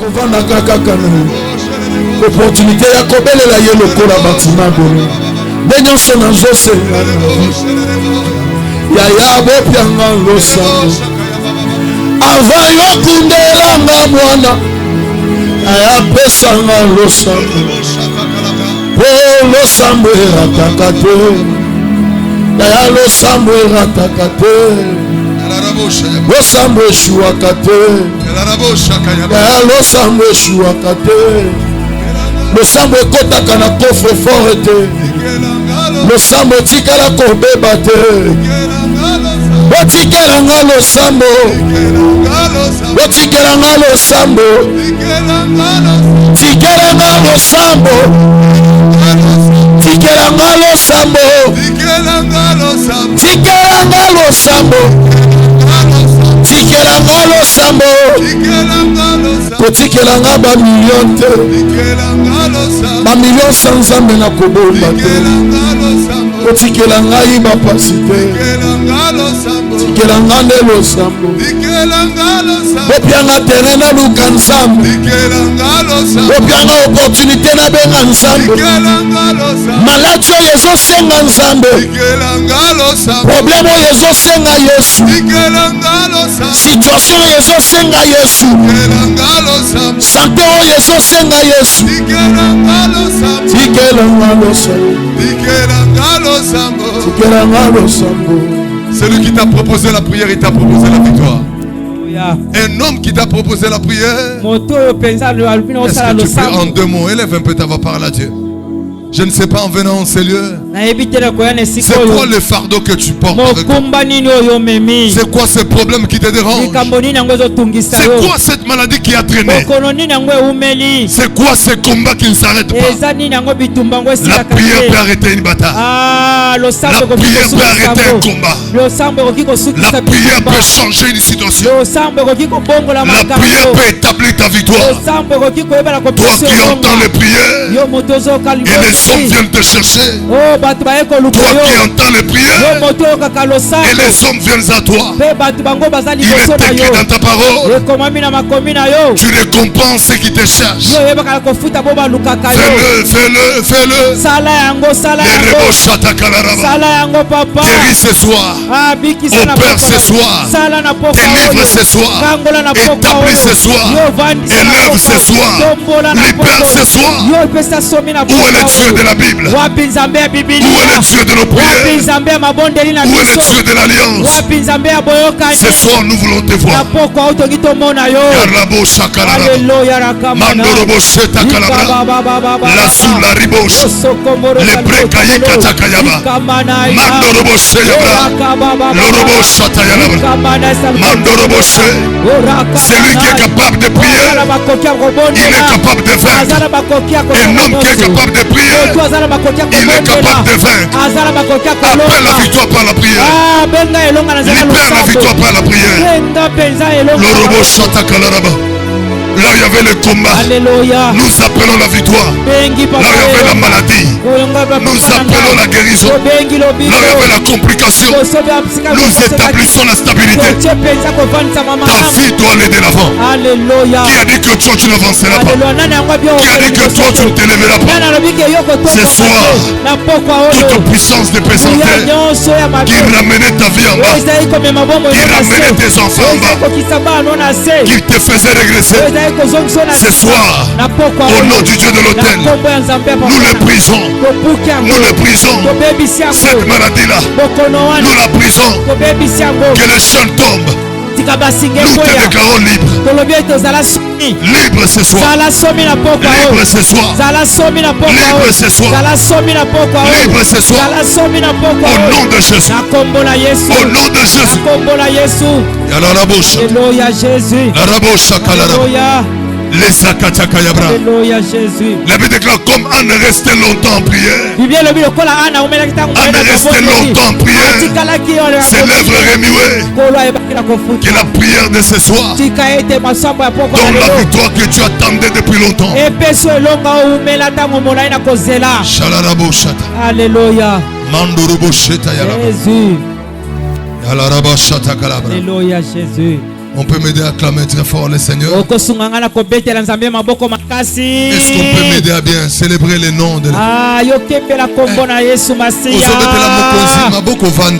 Kovanda kaka kana. Opportunité ya kobelela ye lokola batima bolo. Benyoso na zose. Yaya bopianga losa. Avant yo kundelanga mwana. Aya pesanga losa. Oh losambo eratakate. Yaya losambo eratakate. Losambo eshuakate. Yaya losambo eshuakate. Losambo ekotaka na coffre fort te. Losambo tikala kobeba te. Botikelanga losambo. Botikelanga losambo. Tikelanga losambo. Tikelanga losambo. Tikelanga losambo. Tikelanga losambo. Kotikelanga ba million te. Ba million sans ame na kobomba te. Kotikelanga iba pasite. Tikelanga nde losambo. Bopianga terrain na luka nsambo. Bopianga opportunité na benga nsambo. Maladi oyo ezosenga nsambo. Problème oyo ezosenga Yesu. Situation oyo ezosenga Yesu. Santé oyo ezosenga Yesu. Tikelanga losambo. Celui qui t'a proposé la prière, il t'a proposé la victoire. Un homme qui t'a proposé la prière. Est-ce que tu peux en 2 mots? Élève un peu ta voix, parle à Dieu. Je ne sais pas en venant en ces lieux. C'est quoi le fardeau que tu portes avec toi? C'est quoi ce problème qui te dérange? C'est quoi cette maladie qui a traîné? C'est quoi ce combat qui ne s'arrête pas? La prière peut arrêter une bataille. La prière peut arrêter un combat. La prière peut changer une situation. La prière peut établir ta victoire. Toi qui entends les prières et les hommes viennent te chercher. Toi qui entends les prières et les hommes viennent à toi. Il est écrit dans ta parole. Tu récompenses ceux qui te cherchent. Fais-le. Guéris ce soir. Opère ce soir. Délivre ce soir. Établis ce soir. Élève ce soir. Libère ce soir. Où est le Dieu de la Bible? Où est le Dieu de nos prières? Où est le Dieu de l'Alliance? Ce soir nous voulons te voir. Mandorobo Sheta Kalabra, la Soula Ribosh, le Brekayi Katakayaba, Mandorobo Sheyabra, Lorobo Shatayalabra, Mandorobo She. Celui qui est capable de prier, il est capable de vaincre. Un homme qui est capable de prier, il est capable de vaincre. Appelle la victoire par la prière. Libère la victoire par la prière. Lorobo Shatakalaba. Là où il y avait le combat, nous appelons la victoire. Là où il y avait la maladie, nous appelons la guérison. Là où il y avait la complication, nous établissons la stabilité. Ta vie doit aller de l'avant. Qui a dit que toi tu n'avanceras pas? Qui a dit que toi tu ne t'élèveras pas? Ce soir, toute puissance de présenter qui ramenait ta vie en bas, qui ramenait tes enfants en bas, qui te faisait régresser, ce soir, au nom du Dieu de l'autel, nous le brisons. Nous le brisons. Cette maladie-là, nous la brisons. Que le chant tombe. Nous te déclarons libre. Libre ce soir. Libre ce soir. Libre ce soir. Libre ce soir. Au nom de Jésus. Au nom de Jésus. Alléluia Jésus. Alléluia. Les Akatakayabra. Alléluia Jésus. La Bible déclare comme Anne restait longtemps en prière. Anne restait longtemps en prière. Ses lèvres remuaient. Que la prière de ce soir donne la victoire que tu attendais depuis longtemps. Shalarabo Shata. Alléluia. Mandurubo Sheta Yaraba. Jésus. Yalaraba Shata Kalabra. Alléluia Jésus. On peut m'aider à acclamer très fort le Seigneur. Est-ce qu'on peut m'aider à bien célébrer le nom de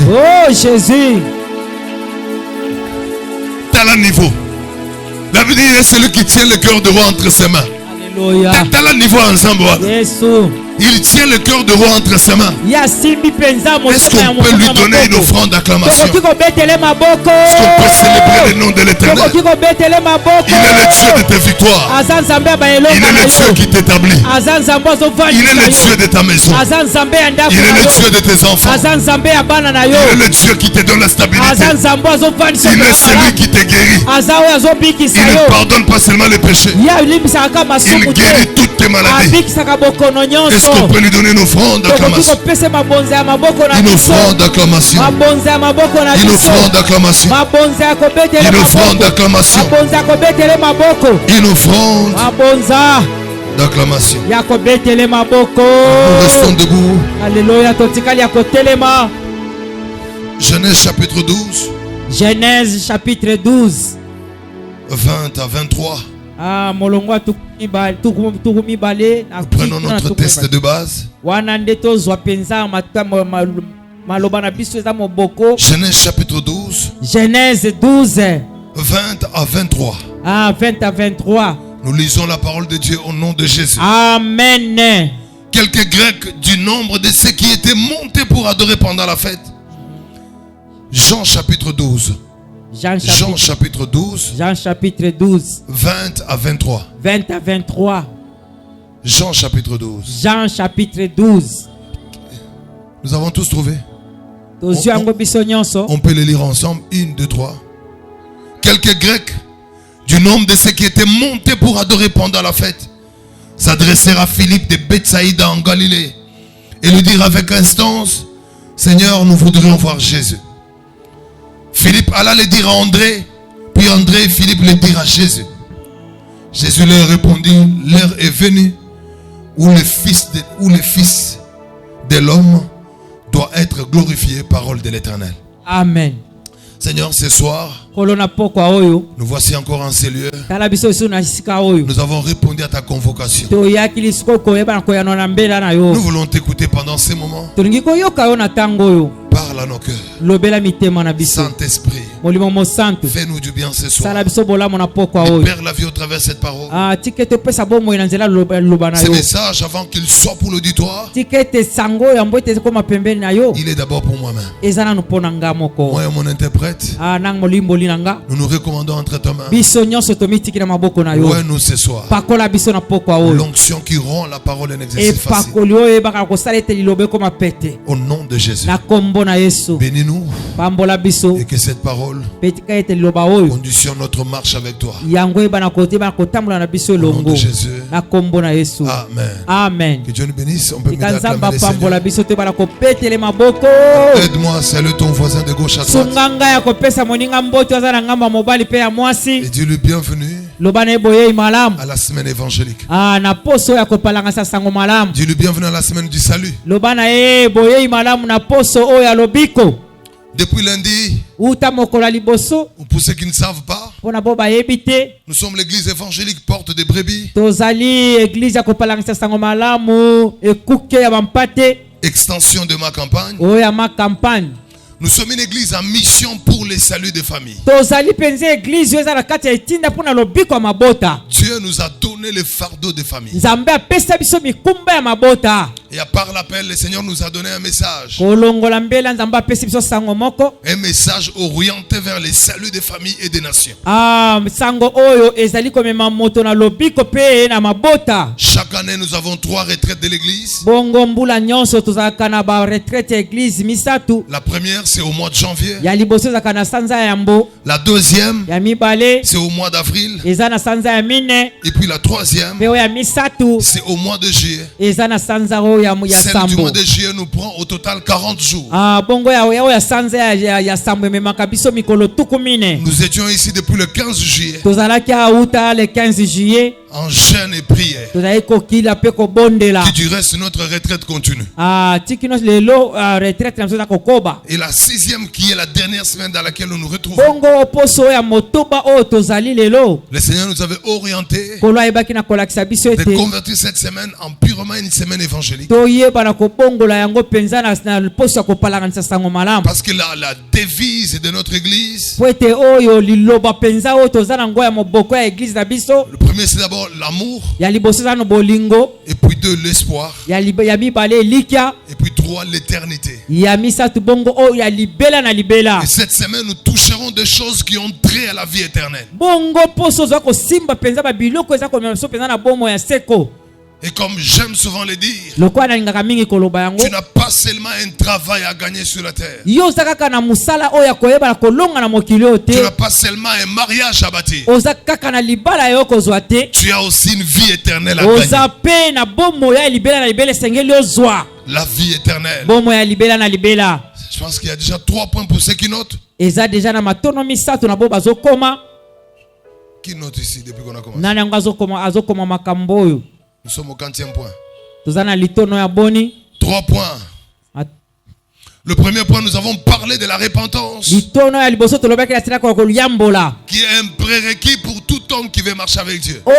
Oh Jésus. T'as le niveau. David dit, c'est celui qui tient le cœur de roi entre ses mains. Alléluia. T'as le niveau ensemble. Jésus. Il tient le cœur de roi entre ses mains. Est-ce qu'on peut lui donner une offrande d'acclamation? Est-ce qu'on peut célébrer le nom de l'Éternel? Il est le Dieu de tes victoires. Il est le Dieu qui t'établit. Il est le Dieu de ta maison. Il est le Dieu de tes enfants. Il est le Dieu qui te donne la stabilité. Il est celui qui te guérit. Il ne pardonne pas seulement les péchés. Il guérit toutes tes maladies. Est-ce qu'on peut lui donner une offrande d'acclamation? Une offrande d'acclamation. Une offrande d'acclamation. Une offrande d'acclamation. Une offrande d'acclamation. Nous restons debout. Alléluia. Genèse chapitre 12. Genèse chapitre 12. 20 à 23. Nous prenons notre texte de base. Genèse chapitre 12. Genèse 12. 20 à 23. 20 à 23. Nous lisons la parole de Dieu au nom de Jésus. Amen. Quelques Grecs du nombre de ceux qui étaient montés pour adorer pendant la fête. Jean chapitre 12. Jean chapitre 12. Jean chapitre 12. 20 à 23. 20 à 23. Jean chapitre 12. Jean chapitre 12. Nous avons tous trouvé. On peut les lire ensemble. 1, 2, 3. Quelques Grecs du nombre de ceux qui étaient montés pour adorer pendant la fête s'adressèrent à Philippe de Bethsaïda en Galilée et lui dirent avec instance: Seigneur, nous voudrions voir Jésus. Philippe alla le dire à André, puis André et Philippe le dirent à Jésus. Jésus leur répondit: l'heure est venue où le Fils de l'homme doit être glorifié. Parole de l'Éternel. Amen. Seigneur, ce soir, nous voici encore en ces lieux. Nous avons répondu à ta convocation. Nous voulons t'écouter pendant ces moments. Parle à nos cœurs. Saint-Esprit, fais-nous du bien ce soir. Libère la vie au travers de cette parole. Ce message, avant qu'il soit pour l'auditoire, il est d'abord pour moi-même. Moi et mon interprète, nous nous recommandons entre tes mains. Ouais, nous ce soir. L'onction qui rend la parole un exercice facile. Au nom de Jésus. Bénis-nous et que cette parole conditionne notre marche avec toi. Au nom de Jésus. Amen. Amen. Que Dieu nous bénisse. On peut m'acclamer le Seigneur. Aide-moi à saluer ton voisin de gauche à droite. Et dis-lui bienvenue à la semaine évangélique. Dis-lui bienvenue à la semaine du salut. Depuis lundi, pour ceux qui ne savent pas, nous sommes l'église évangélique Porte des Brebis, extension de ma campagne. Nous sommes une église en mission pour le salut des familles. Dieu nous a donné le fardeau des familles. Et à part l'appel, le Seigneur nous a donné un message. Un message orienté vers le salut des familles et des nations. Chaque année, nous avons 3 retraites de l'église. La première, c'est au mois de janvier. La deuxième, c'est au mois d'avril. Et puis la troisième, c'est au mois de juillet. Celle du mois de juillet nous prend au total 40 jours. Nous étions ici depuis le 15 juillet. en jeûne et prière, qui durait sur notre retraite continue. Et la 6e qui est la dernière semaine dans laquelle nous nous retrouvons, le Seigneur nous avait orienté de convertir cette semaine en purement une semaine évangélique. Parce que la devise de notre église, le premier c'est d'abord l'amour, et puis 2 l'espoir, et puis 3 l'éternité. Et cette semaine nous toucherons des choses qui ont trait à la vie éternelle. Et comme j'aime souvent le dire, tu n'as pas seulement un travail à gagner sur la terre. Tu n'as pas seulement un mariage à bâtir. Tu as aussi une vie éternelle à gagner. La vie éternelle. Je pense qu'il y a déjà 3 points pour ceux qui notent. Qui note ici depuis qu'on a commencé? Nous sommes au 40e point. 3 points. Le premier point, nous avons parlé de la repentance, qui est un prérequis pour tout homme qui veut marcher avec Dieu. On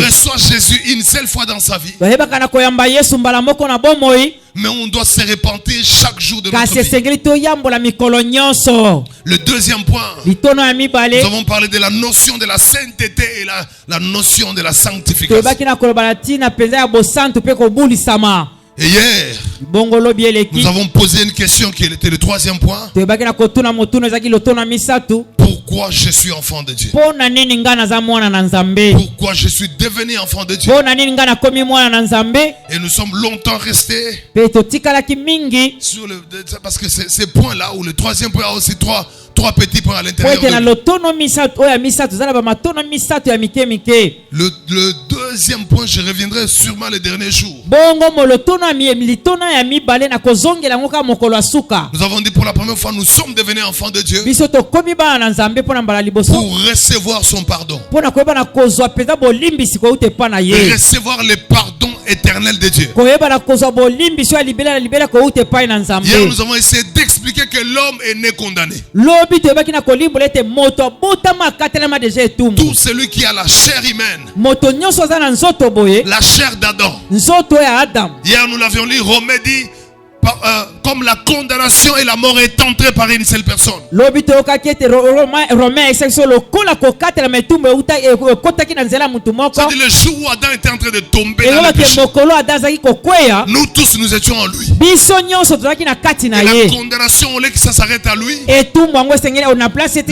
reçoit Jésus une seule fois dans sa vie, mais on doit se repentir chaque jour de notre vie. Le deuxième point, nous avons parlé de la notion de la sainteté et la notion de la sanctification. Et hier, nous avons posé une question qui était le 3e point. Pourquoi je suis enfant de Dieu? Pourquoi je suis devenu enfant de Dieu? Et nous sommes longtemps restés sur parce que ces points-là, ou le 3e point a aussi trois petits points à l'intérieur. Le deuxième point, je reviendrai sûrement les derniers jours. Nous avons dit pour la première fois, nous sommes devenus enfants de Dieu pour recevoir son pardon, recevoir le pardon éternel de Dieu. Hier, nous avons essayé d'expliquer que l'homme est né condamné. Tout celui qui a la chair humaine, la chair d'Adam. Hier, nous l'avions lu, Romains dit, comme la condamnation et la mort est entrée par une seule personne. C'est-à-dire le jour où Adam était en train de tomber dans le péché, nous tous nous étions en lui. Et la condamnation, au lieu que ça s'arrête à lui, le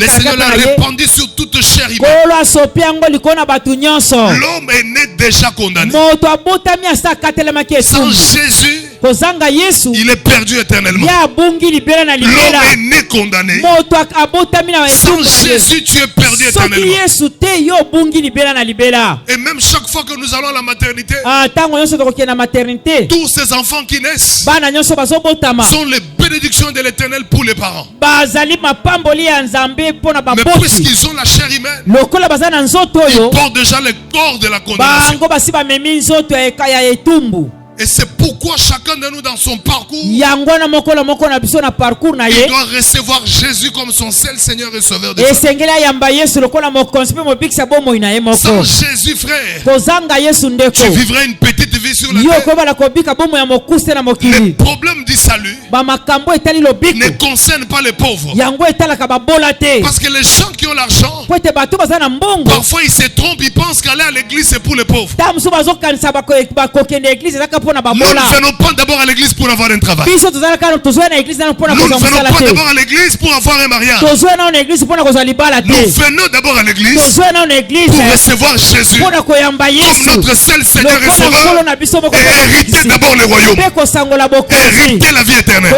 Seigneur l'a répandu sur toute chair humaine. L'homme est né déjà condamné. Sans Jésus, il est perdu éternellement. L'homme est né condamné. Sans Jésus, tu es perdu éternellement. Et même chaque fois que nous allons à la maternité, tous ces enfants qui naissent sont les bénédictions de l'Éternel pour les parents. Mais puisqu'ils ont la chair humaine, ils portent déjà le corps de la condamnation. Et c'est pourquoi chacun de nous dans son parcours, il doit recevoir Jésus comme son seul Seigneur et Sauveur de sa vie. Sans Jésus, frère, tu vivrais une petite vie sur la terre. Le problème du salut ne concerne pas les pauvres. Parce que les gens qui ont l'argent, parfois ils se trompent, ils pensent qu'aller à l'église c'est pour les pauvres. Nous ne venons pas d'abord à l'église pour avoir un travail. Nous ne venons pas d'abord à l'église pour avoir un mariage. Nous venons d'abord à l'église pour recevoir Jésus comme notre seul Seigneur et Sauveur, et hériter d'abord le royaume, hériter la vie éternelle.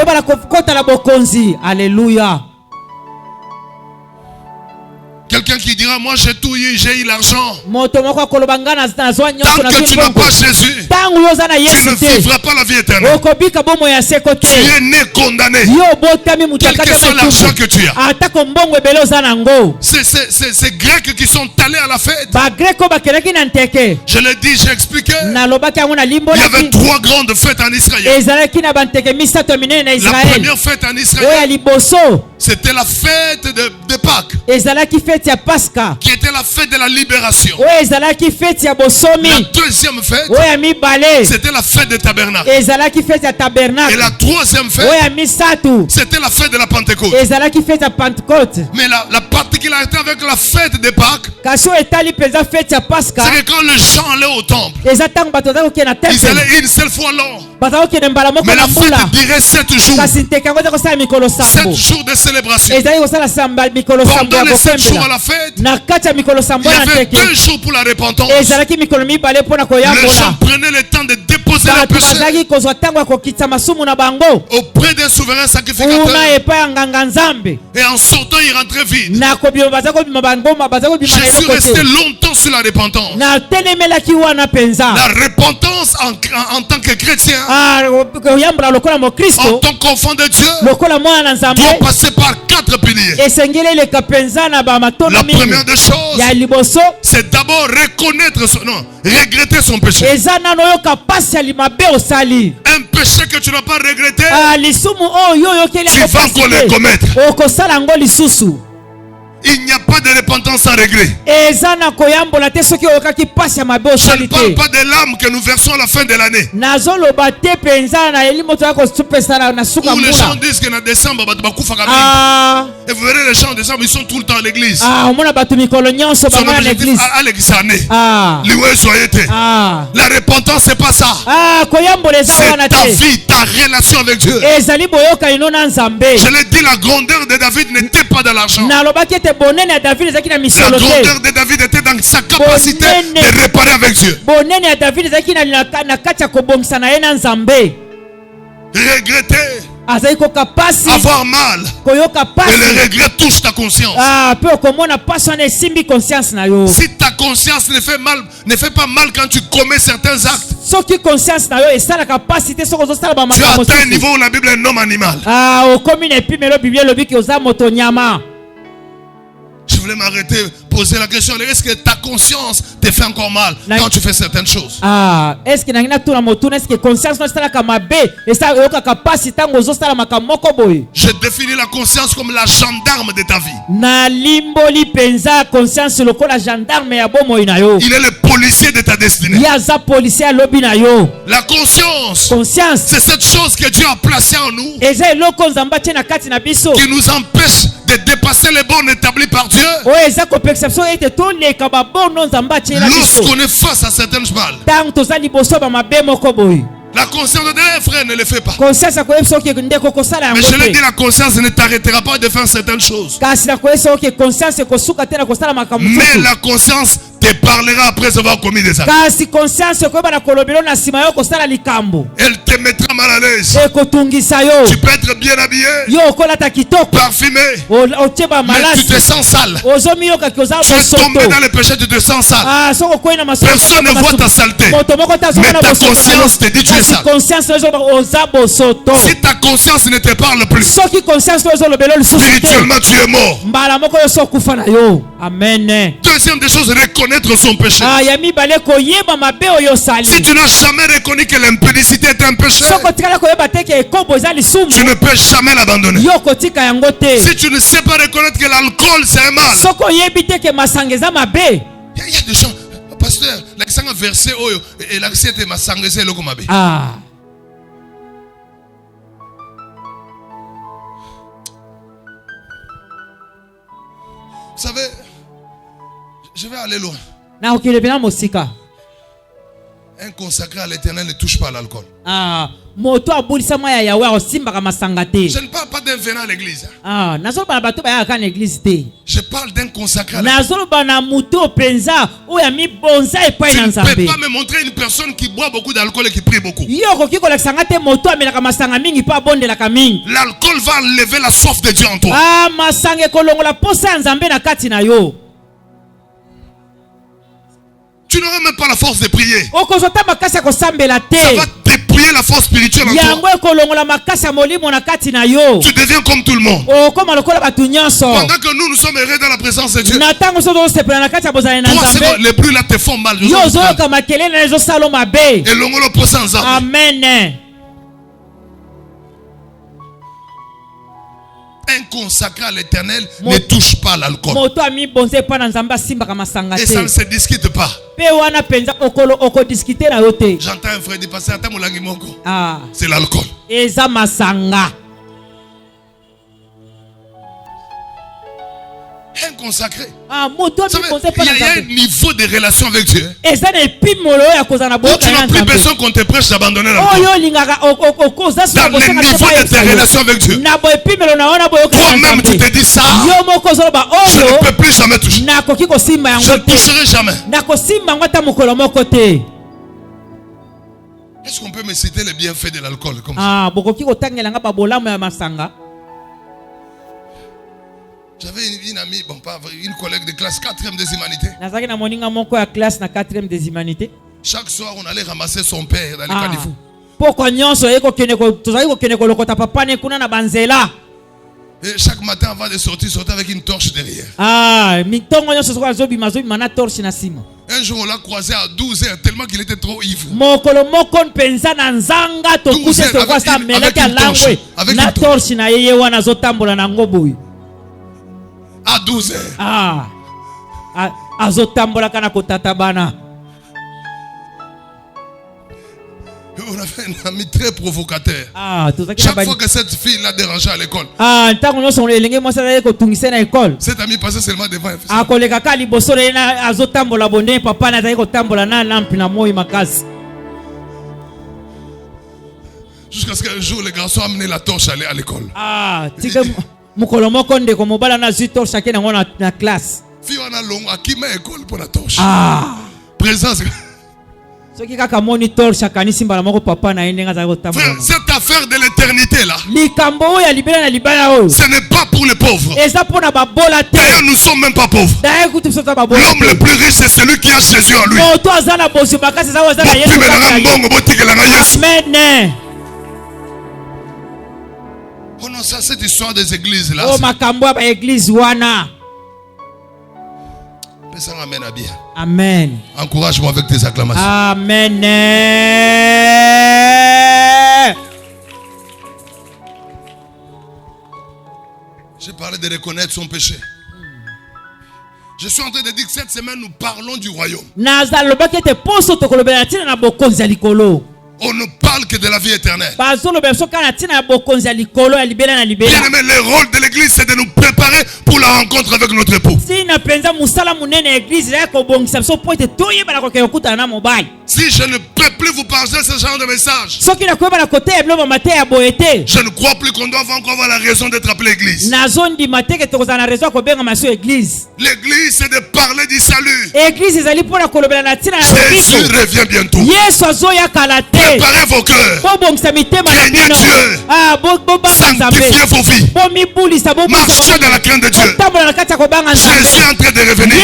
quelqu'un qui dira, moi j'ai tout eu, j'ai eu l'argent. Moto moko akoloba na zwa nyonso na Tant que tu n'as pas Jésus, tangu yoza na tu Yesu ne te. vivras pas la vie éternelle. Okobika bomo ya seko te. Tu es né condamné. Yo botami Quel mutakata que soit l'argent que tu as. Atako mbongo ebele oza nango. Ces Grecs qui sont allés à la fête. Ba greko bakelaki na nteke. Je l'ai dit, j'ai expliqué. Nalobaki yango na limbo. Il y avait 3 grandes fêtes en Israël. Ezalaki na banteke misato minene na La Israël. première fête en Oya Israël, liboso. c'était la fête de Pâques, Ezalaki fete ya Pasca. qui était la fête de la libération. Oya ezalaki fete ya bosomi. La deuxième fête, Oya mibale. c'était la fête des tabernacles. Ezalaki fete ya Et tabernacle. la troisième fête, Oya misatu. c'était la fête de la Pentecôte. Ezalaki fete ya Pentecôte. Mais la particularité avec la fête de Pâques, Kasi oyo etali mpenza fete ya Pasca. c'est que quand les gens allaient au temple, Eza ntango bato baza kokende na ils temple. allaient une seule fois l'an. Baza kokende mbala moko Mais na la mbula. fête durait 7 jours. Kasi nteke yango eza kosala mikolo 7 sambo. jours de célébration. Ezali kosala mikolo sambo Pendant ya les 7 jours à kopembela. la fête, Na kati ya mikolo sambo il y na avait nteke. 2 jours pour la repentance. Ezalaki mikolo mibale mpona Les gens koyambola. prenaient le temps de déposer leurs Bato péchés bazalaki kozwa ntango ya kokitisa masumu na bango. auprès d'un souverain sacrificateur. Kuna epai ya nganga nzambe. Et en sortant, ils rentraient vite. Na kobima baza kobima bangoma baza kobima na Je suis eloko resté te. longtemps sur la repentance. Na telemelaki wana penza. La repentance en tant que chrétien, Koyambola lokola en mokristo. tant qu'enfant de Dieu, Lokola mwana na nzambe. doit passer par 4 piliers. Esengeli eleka penza na bamatono La mingi. première des choses, Ya liboso. c'est d'abord reconnaître son nom, regretter son péché. Eza nano oyoka pasi ya limabe osali. Un péché que tu n'as pas regretté, Lisumu oyo oyokeli tu yango vas pasi encore le te. commettre. Okosala yango lisusu. Il n'y a pas de repentance sans regret. Eza na koyambola te soki oyokaki pasi ya mabe Je ne osali parle te. pas des larmes que nous versons à la fin de l'année. Nazoloba te penza na eli moto ya kosupesa na suka Où les gens mbula. disent que en décembre, et vous verrez les gens en décembre, ils sont tout le temps à l'église. Omona bato mikolo nyonso Son bango na objectif l'église. à l'église année. Ah. Loué soyez te. Ah. La repentance, c'est pas ça. Koyambola eza wana C'est ta te. vie, ta relation avec Dieu. Ezali boyoka ino na nzambe. Je l'ai dit, la grandeur de David n'était pas dans l'argent. Nalobaki ete bonene ya David ezalaki na La misolo te. grandeur de David était dans sa capacité Bonene. de réparer avec Dieu. Bonene ya David ezalaki na kati ya kobongisa na ye na nzambe. Regretter, Azali koka pasi. avoir mal. Koyoka Et pasi. le regret touche ta conscience. Pe okomona pasi wana esimbi conscience na yo. Si ta conscience ne fait pas mal quand tu commets certains actes, Soki conscience na yo esalaka pasi te soki ozosala tu bamakambo atteins un mosusu. niveau où la Bible est un homme animal. Okomi na epimelo biblia elobi ke oza moto nyama. Je voulais m'arrêter, poser la question, est-ce que ta conscience te fait encore mal quand tu fais certaines choses? Est-ce que nangi natuna motuna est-ce que conscience no esalaka mabe eyokaka pasi ntango ozosala makambo moko boye. Je définis la conscience comme la gendarme de ta vie. Nalimboli penza conscience lokola gendarme ya bomoi na yo. Il est le policier de ta destinée. Ye aza policier alobi na yo. La conscience, Conscience c'est cette chose que Dieu a placée en nous eza eloko nzambe atie na kati na biso qui nous empêche de dépasser les bornes établies par Dieu. oyo eza koperception ete toleka babono nzambe atie na biso Lorsqu'on est face à certaines mal, ntango toza liboso bamabe moko boye. la conscience de dire, frère, ne le fait pas. Conscience akoyebi soki ndeko kosala Mais yango je l'ai dit, te. la conscience ne t'arrêtera pas de faire certaines choses. Kasi nakoyebi soki conscience ekosuka te na kosala makambo Mais mosusu. la conscience te parlera après avoir commis des actes. Kasi conscience ekoyeba na kolobelo na nsima yo kosala likambo Elle te mettra mal à l'aise. ekotungisa yo. Tu peux être bien habillé, Yo okolata kitoko parfumé, otie mais tu bamalasi te sens sale. ozomiyokaki oza Tu es tombé bosoto. dans le péché, tu te sens sale. Soki okwei na masomo Personne ne voit ta saleté. moto moko te Mais azomona ta bosoto na yo. conscience te dit tu es Kasi sale. conscience oyo ezoba oza bosoto. Si ta conscience ne te parle plus, Soki conscience oyo ezolobela lisusu te spirituellement tu es mort. mbala moko yo so okufa na yo. Amen. Deuxième des choses, reconnaître son péché. Ya mibale koyeba mabe oyo osali. Si tu n'as jamais reconnu que l'impudicité est un péché, Soko tikala koyeba te ke ekobo eza lisumu. tu ne peux jamais l'abandonner. Yo kotika yango te. Si tu ne sais pas reconnaître que l'alcool c'est un mal, Soko oyebi te ke masanga eza mabe. il y a des gens, pasteur, l'accent versé oyo et l'accent est masangese loko mabe. Vous savez, je vais aller loin. Na okilebela mosika. Un consacré à l'éternel ne touche pas à l'alcool. Moto abulisama ya Yahweh osimbaka masanga te. Je ne parle pas d'un venant à l'église. Nazoloba na bato bayaka na église te. Je parle d'un consacré à l'éternel. Nazoloba na muto penza oyo mibonza epai Tu na ne peux nzambe. pas me montrer une personne qui boit beaucoup d'alcool et qui prie beaucoup. Yo koki kolakisa nga te moto amelaka masanga mingi mpo abondelaka mingi. L'alcool va enlever la soif de Dieu en toi. Masanga ekolongola posa ya nzambe na kati na yo. Tu n'auras même pas la force de prier. Ça va va dépouiller la force spirituelle en toi. Tu deviens comme tout le monde. Pendant que nous sommes heureux dans la présence de Dieu. 3 secondes, les bruits là te font mal. Et l'ongolo pose ensemble. Amen. Un consacré à l'éternel ne touche pas à l'alcool. Et ça ne se discute pas. J'entends un frère dire passer à Tamulangi Moko. C'est l'alcool. Un consacré. Il y a un niveau de relation avec Dieu. Tu n'as plus besoin qu'on te prêche d'abandonner l'alcool. Dans le niveau de tes relations avec Dieu. Toi-même tu te dis ça. Je ne peux plus jamais toucher. Je ne toucherai jamais. Est-ce qu'on peut me citer les bienfaits de l'alcool comme ça? J'avais une amie, bon, pas une collègue de classe 4e des humanités. Chaque soir, on allait ramasser son père dans les canifous. Et chaque matin, avant de sortir, sortait avec une torche derrière. Un jour, on l'a croisé à 12h, tellement qu'il était trop ivre. 12h, avec une torche. À 12h. On avait un ami très provocateur. Chaque fois que cette fille l'a dérangé à l'école, cet ami passait seulement devant elle. Jusqu'à ce qu'un jour, les garçons amenaient la torche à l'école. Fille, on a long à qui met école pour la torche. Présence. Frère, cette affaire de l'éternité là, ce n'est pas pour les pauvres. D'ailleurs, nous ne sommes même pas pauvres. L'homme le plus riche, c'est celui qui a Jésus en lui. Amen. Oh non, ça, cette histoire des églises là. Amen. Encourage-moi avec tes acclamations. Amen. J'ai parlé de reconnaître son péché. Je suis en train de dire que cette semaine nous parlons du royaume. On ne parle que de la vie éternelle. Bien aimé, le rôle de l'église, c'est de nous préparer pour la rencontre avec notre époux. Si je ne peux plus vous parler ce genre de message, je ne crois plus qu'on doit encore avoir la raison d'être appelé église. L'église, c'est de parler du salut. Jésus revient bientôt. Préparez vos cœurs. Craignez Dieu. Sanctifiez vos vies. Marchez dans la crainte de Dieu. Jésus est en train de revenir.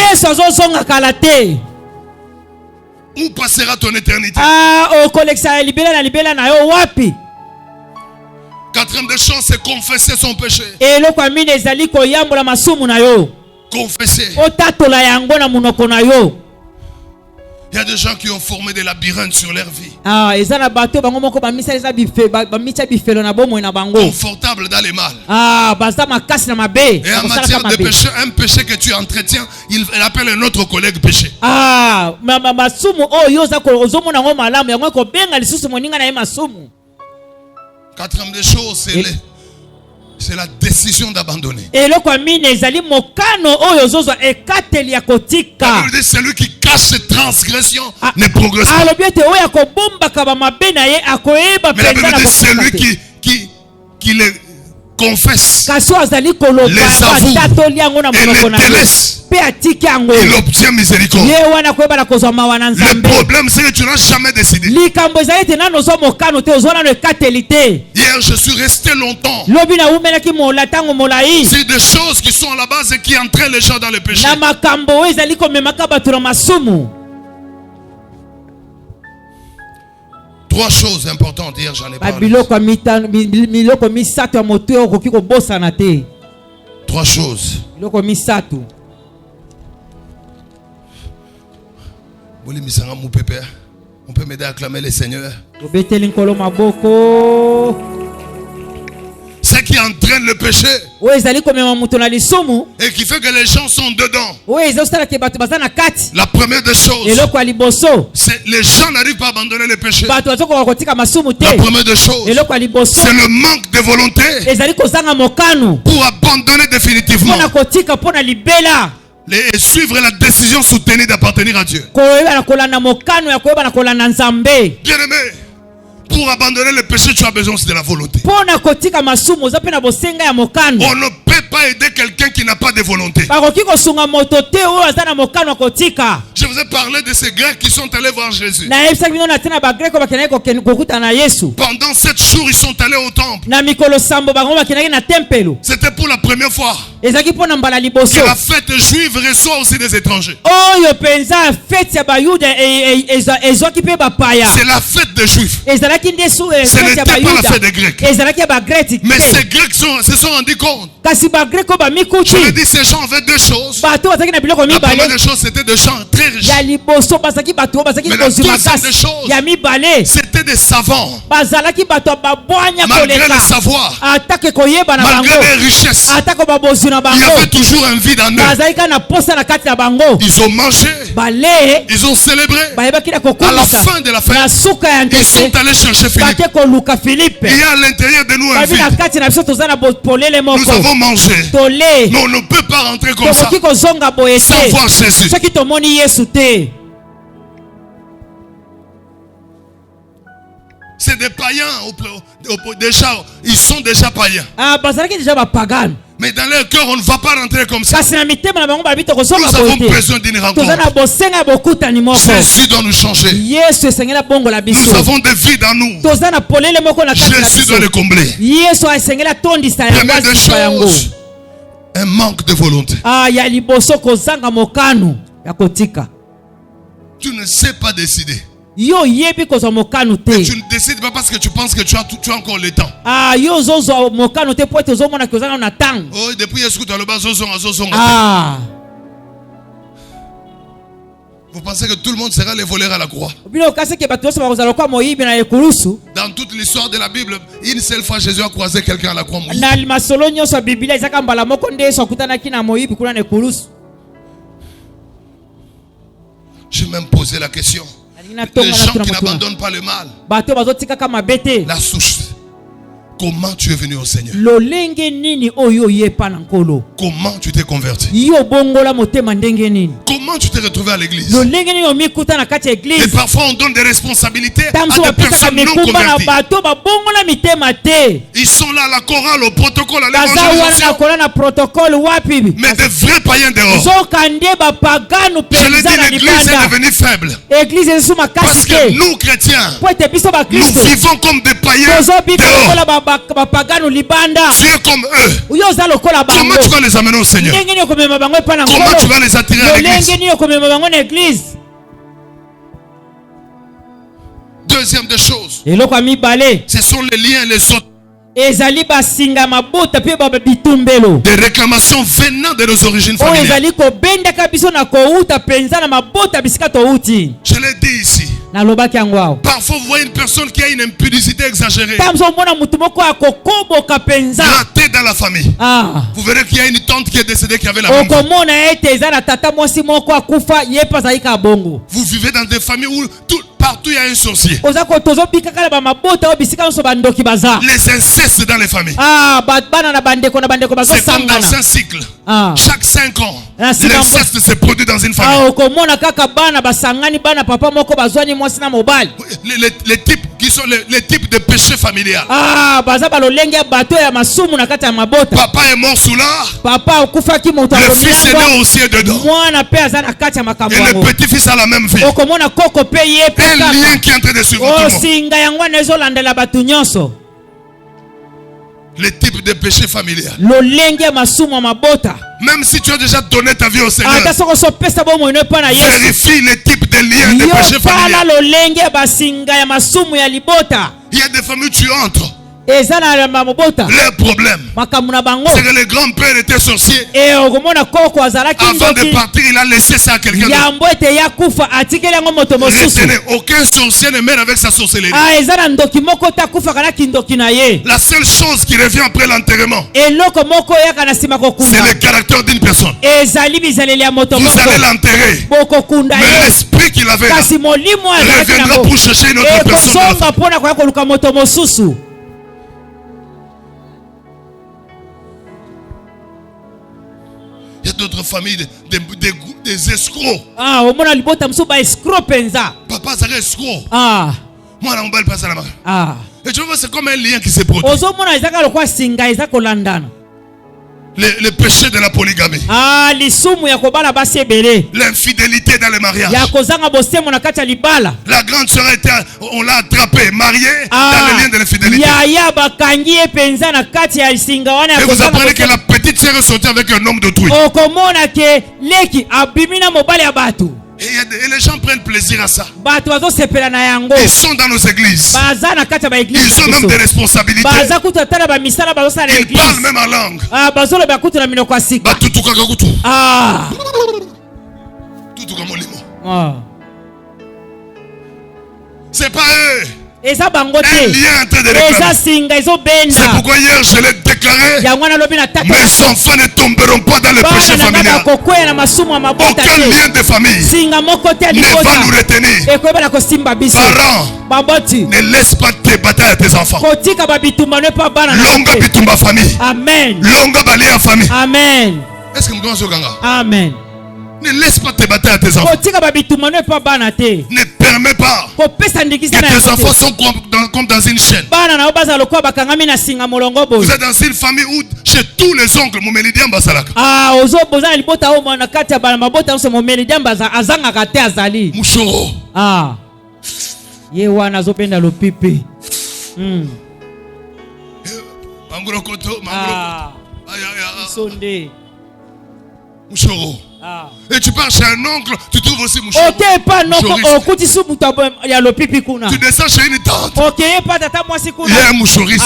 Où passera ton éternité? 4e des choses, c'est confesser son péché. Confesser. Il y a des gens qui ont formé des labyrinthes sur leur vie. Confortable dans les mal. Et en matière de péché, un péché que tu entretiens, il appelle un autre collègue péché. 4e des choses, c'est la décision d'abandonner. Celui qui cache ses transgressions ne progresse pas. Mais la Bible dit celui qui les confesse, les avoue et les délaisse, il obtient miséricorde. Le problème, c'est que tu n'as jamais décidé. Hier, je suis resté longtemps sur des choses qui sont à la base et qui entraînent les gens dans le péché. 3 choses importantes. Hier, j'en ai parlé. 3 choses. On peut m'aider à acclamer les seigneurs. Ce qui entraîne le péché et qui fait que les gens sont dedans. La première des choses, c'est les gens n'arrivent pas à abandonner le péché. La première des choses, c'est le manque de volonté pour abandonner définitivement et suivre la décision soutenue d'appartenir à Dieu. Bien-aimé, pour abandonner le péché, tu as besoin aussi de la volonté. On ne peut pas aider quelqu'un qui n'a pas de volonté. Je vous ai parlé de ces Grecs qui sont allés voir Jésus. Pendant 7 jours, ils sont allés au temple. C'était pour la première fois que la fête juive reçoit aussi des étrangers. C'est la fête des Juifs. Ce n'était pas la fête des Grecs. Mais ces Grecs se sont rendus compte. Je lui ai dit, ces gens avaient 2 choses. La première des choses, c'était des gens très riches. Mais la deuxième des choses, c'était des savants. Malgré le savoir, malgré les richesses, il y avait toujours un vide en eux. Ils ont mangé, ils ont célébré. À la fin de la fête, ils sont allés chercher Philippe. Il y a à l'intérieur de nous un vide. Nous avons mangé, mais on ne peut pas rentrer comme ça sans voir Jésus. C'est des païens. Déjà, ils sont déjà païens. Mais dans leur cœur, on ne va pas rentrer comme ça. Nous avons besoin d'une rencontre. Jésus doit nous changer. Nous avons des vides en nous. Jésus doit les combler. Première des choses, un manque de volonté. Tu ne sais pas décider. Et tu ne décides pas parce que tu penses que tu as encore le temps. Oh, depuis vous pensez que tout le monde sera les voleurs à la croix? Dans toute l'histoire de la Bible, une seule fois Jésus a croisé quelqu'un à la croix. J'ai même posé la question. Les gens qui n'abandonnent pas le mal, la souche. Comment tu es venu au Seigneur? Comment tu t'es converti? Comment tu t'es retrouvé à l'église? Et parfois on donne des responsabilités à des personnes non converties. Ils sont là à la chorale, au protocole, à l'évangélisation. Mais des vrais païens dehors. Je l'ai dit, l'église est devenue faible. Parce que nous chrétiens, nous vivons comme des païens dehors. Tu es comme eux. Comment tu vas les amener au Seigneur? Comment tu vas les attirer à l'église? Deuxième des choses, ce sont les liens, les autres. Des réclamations venant de nos origines familiales. Je l'ai dit ici. Parfois vous voyez une personne qui a une impudicité exagérée. Ratée dans la famille. Vous verrez qu'il y a une tante qui est décédée qui avait la même. Vous vivez dans des familles où partout il y a un sorcier. Les incestes dans les familles. C'est comme dans un cycle. Chaque 5 ans, l'inceste se produit dans une famille. Les types qui sont les types de péché familial. Papa est mort sous l'art. Le fils est né aussi dedans. Et le petit-fils a la même vie. Un lien qui est en train de suivre tout le monde. Les types de péché familial. Même si tu as déjà donné ta vie au Seigneur, vérifie les types des liens de péché familial. Il y a des familles où tu entres. Leur problème, c'est que le grand-père était sorcier. Avant de partir, il a laissé ça à quelqu'un d'autre. Retenez, aucun sorcier ne meurt avec sa sorcellerie. La seule chose qui revient après l'enterrement, c'est le caractère d'une personne. Vous allez l'enterrer, mais l'esprit qu'il avait là reviendra pour chercher une autre personne. Il y a d'autres familles, des escrocs. Papa, c'est un escroc. Moi, on va passer là-bas. Et tu vois, c'est comme un lien qui se produit. Le péché de la polygamie. L'infidélité dans le mariage. La grande sœur on l'a attrapée, mariée dans le lien de l'infidélité. Et vous apprenez que la petite sœur est sortie avec un homme d'autrui. Et les gens prennent plaisir à ça. Ils sont dans nos églises. Ils ont même des responsabilités. Ils parlent même en langue. C'est pas eux. Un lien en train de réclamer. C'est pourquoi hier je l'ai déclaré. Mes enfants ne tomberont pas dans le péché familial. Aucun lien de famille ne va nous retenir. Parents, ne laisse pas tes batailles à tes enfants. Longa bitumba famille. Amen. Longa balia famille. Amen. Est-ce que nous devons ganga? Amen. Ne laisse pas tes batailles à tes enfants. Ne permets pas que tes enfants sont comme dans une chaîne. Vous êtes dans une famille où chez tous les oncles, Momelidiam Basalaka. Mouchoro. Mouchoro. Et tu pars chez un oncle, tu trouves aussi Mouchoro. Tu descends chez une tante. Il y a un mouchoriste.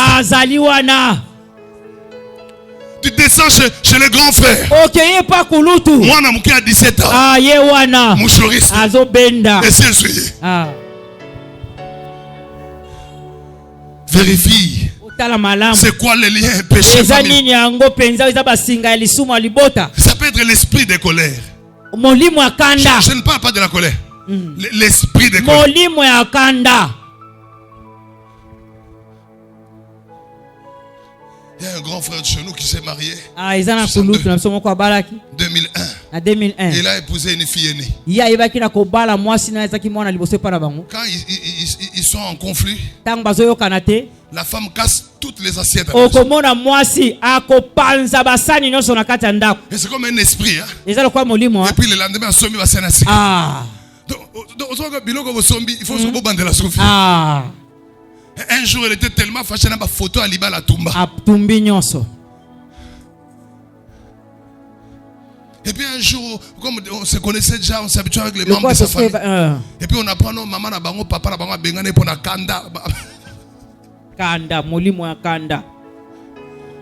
Tu descends chez le grand frère. Moi, Namouké a 17 ans. Mouchoriste. Et si je vérifie. C'est quoi le lien péché familial? Ça peut être l'esprit de colère. Je ne parle pas de la colère. L'esprit de colère. Il y a un grand frère de chez nous qui s'est marié en 2001. Il a épousé une fille aînée. Quand ils sont en conflit, la femme casse toutes les assiettes. Et c'est comme un esprit. Et puis le lendemain, il faut se bande de la souffle. Un jour, elle était tellement fâchée, elle a photo à Liba la Tumba. Et puis un jour, comme on se connaissait déjà, on s'habituait avec les membres de sa famille. Et puis on apprend nos mamans, papa, bengane pour la kanda.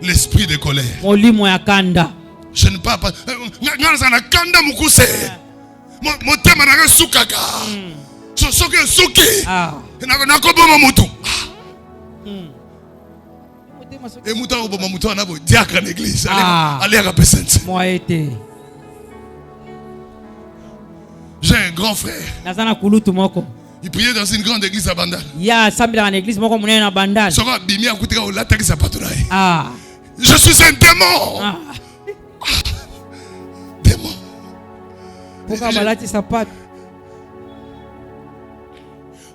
L'esprit de colère. Je ne parle pas. Kanda mukuse. Mon thème est soukaka. Soke souki. Nakoboma mutu. Et muta oboma mutu anabo diacre en église. Allez à la pesente. J'ai un grand frère. Il priait dans une grande église à Bandal. Je suis un démon. Démon.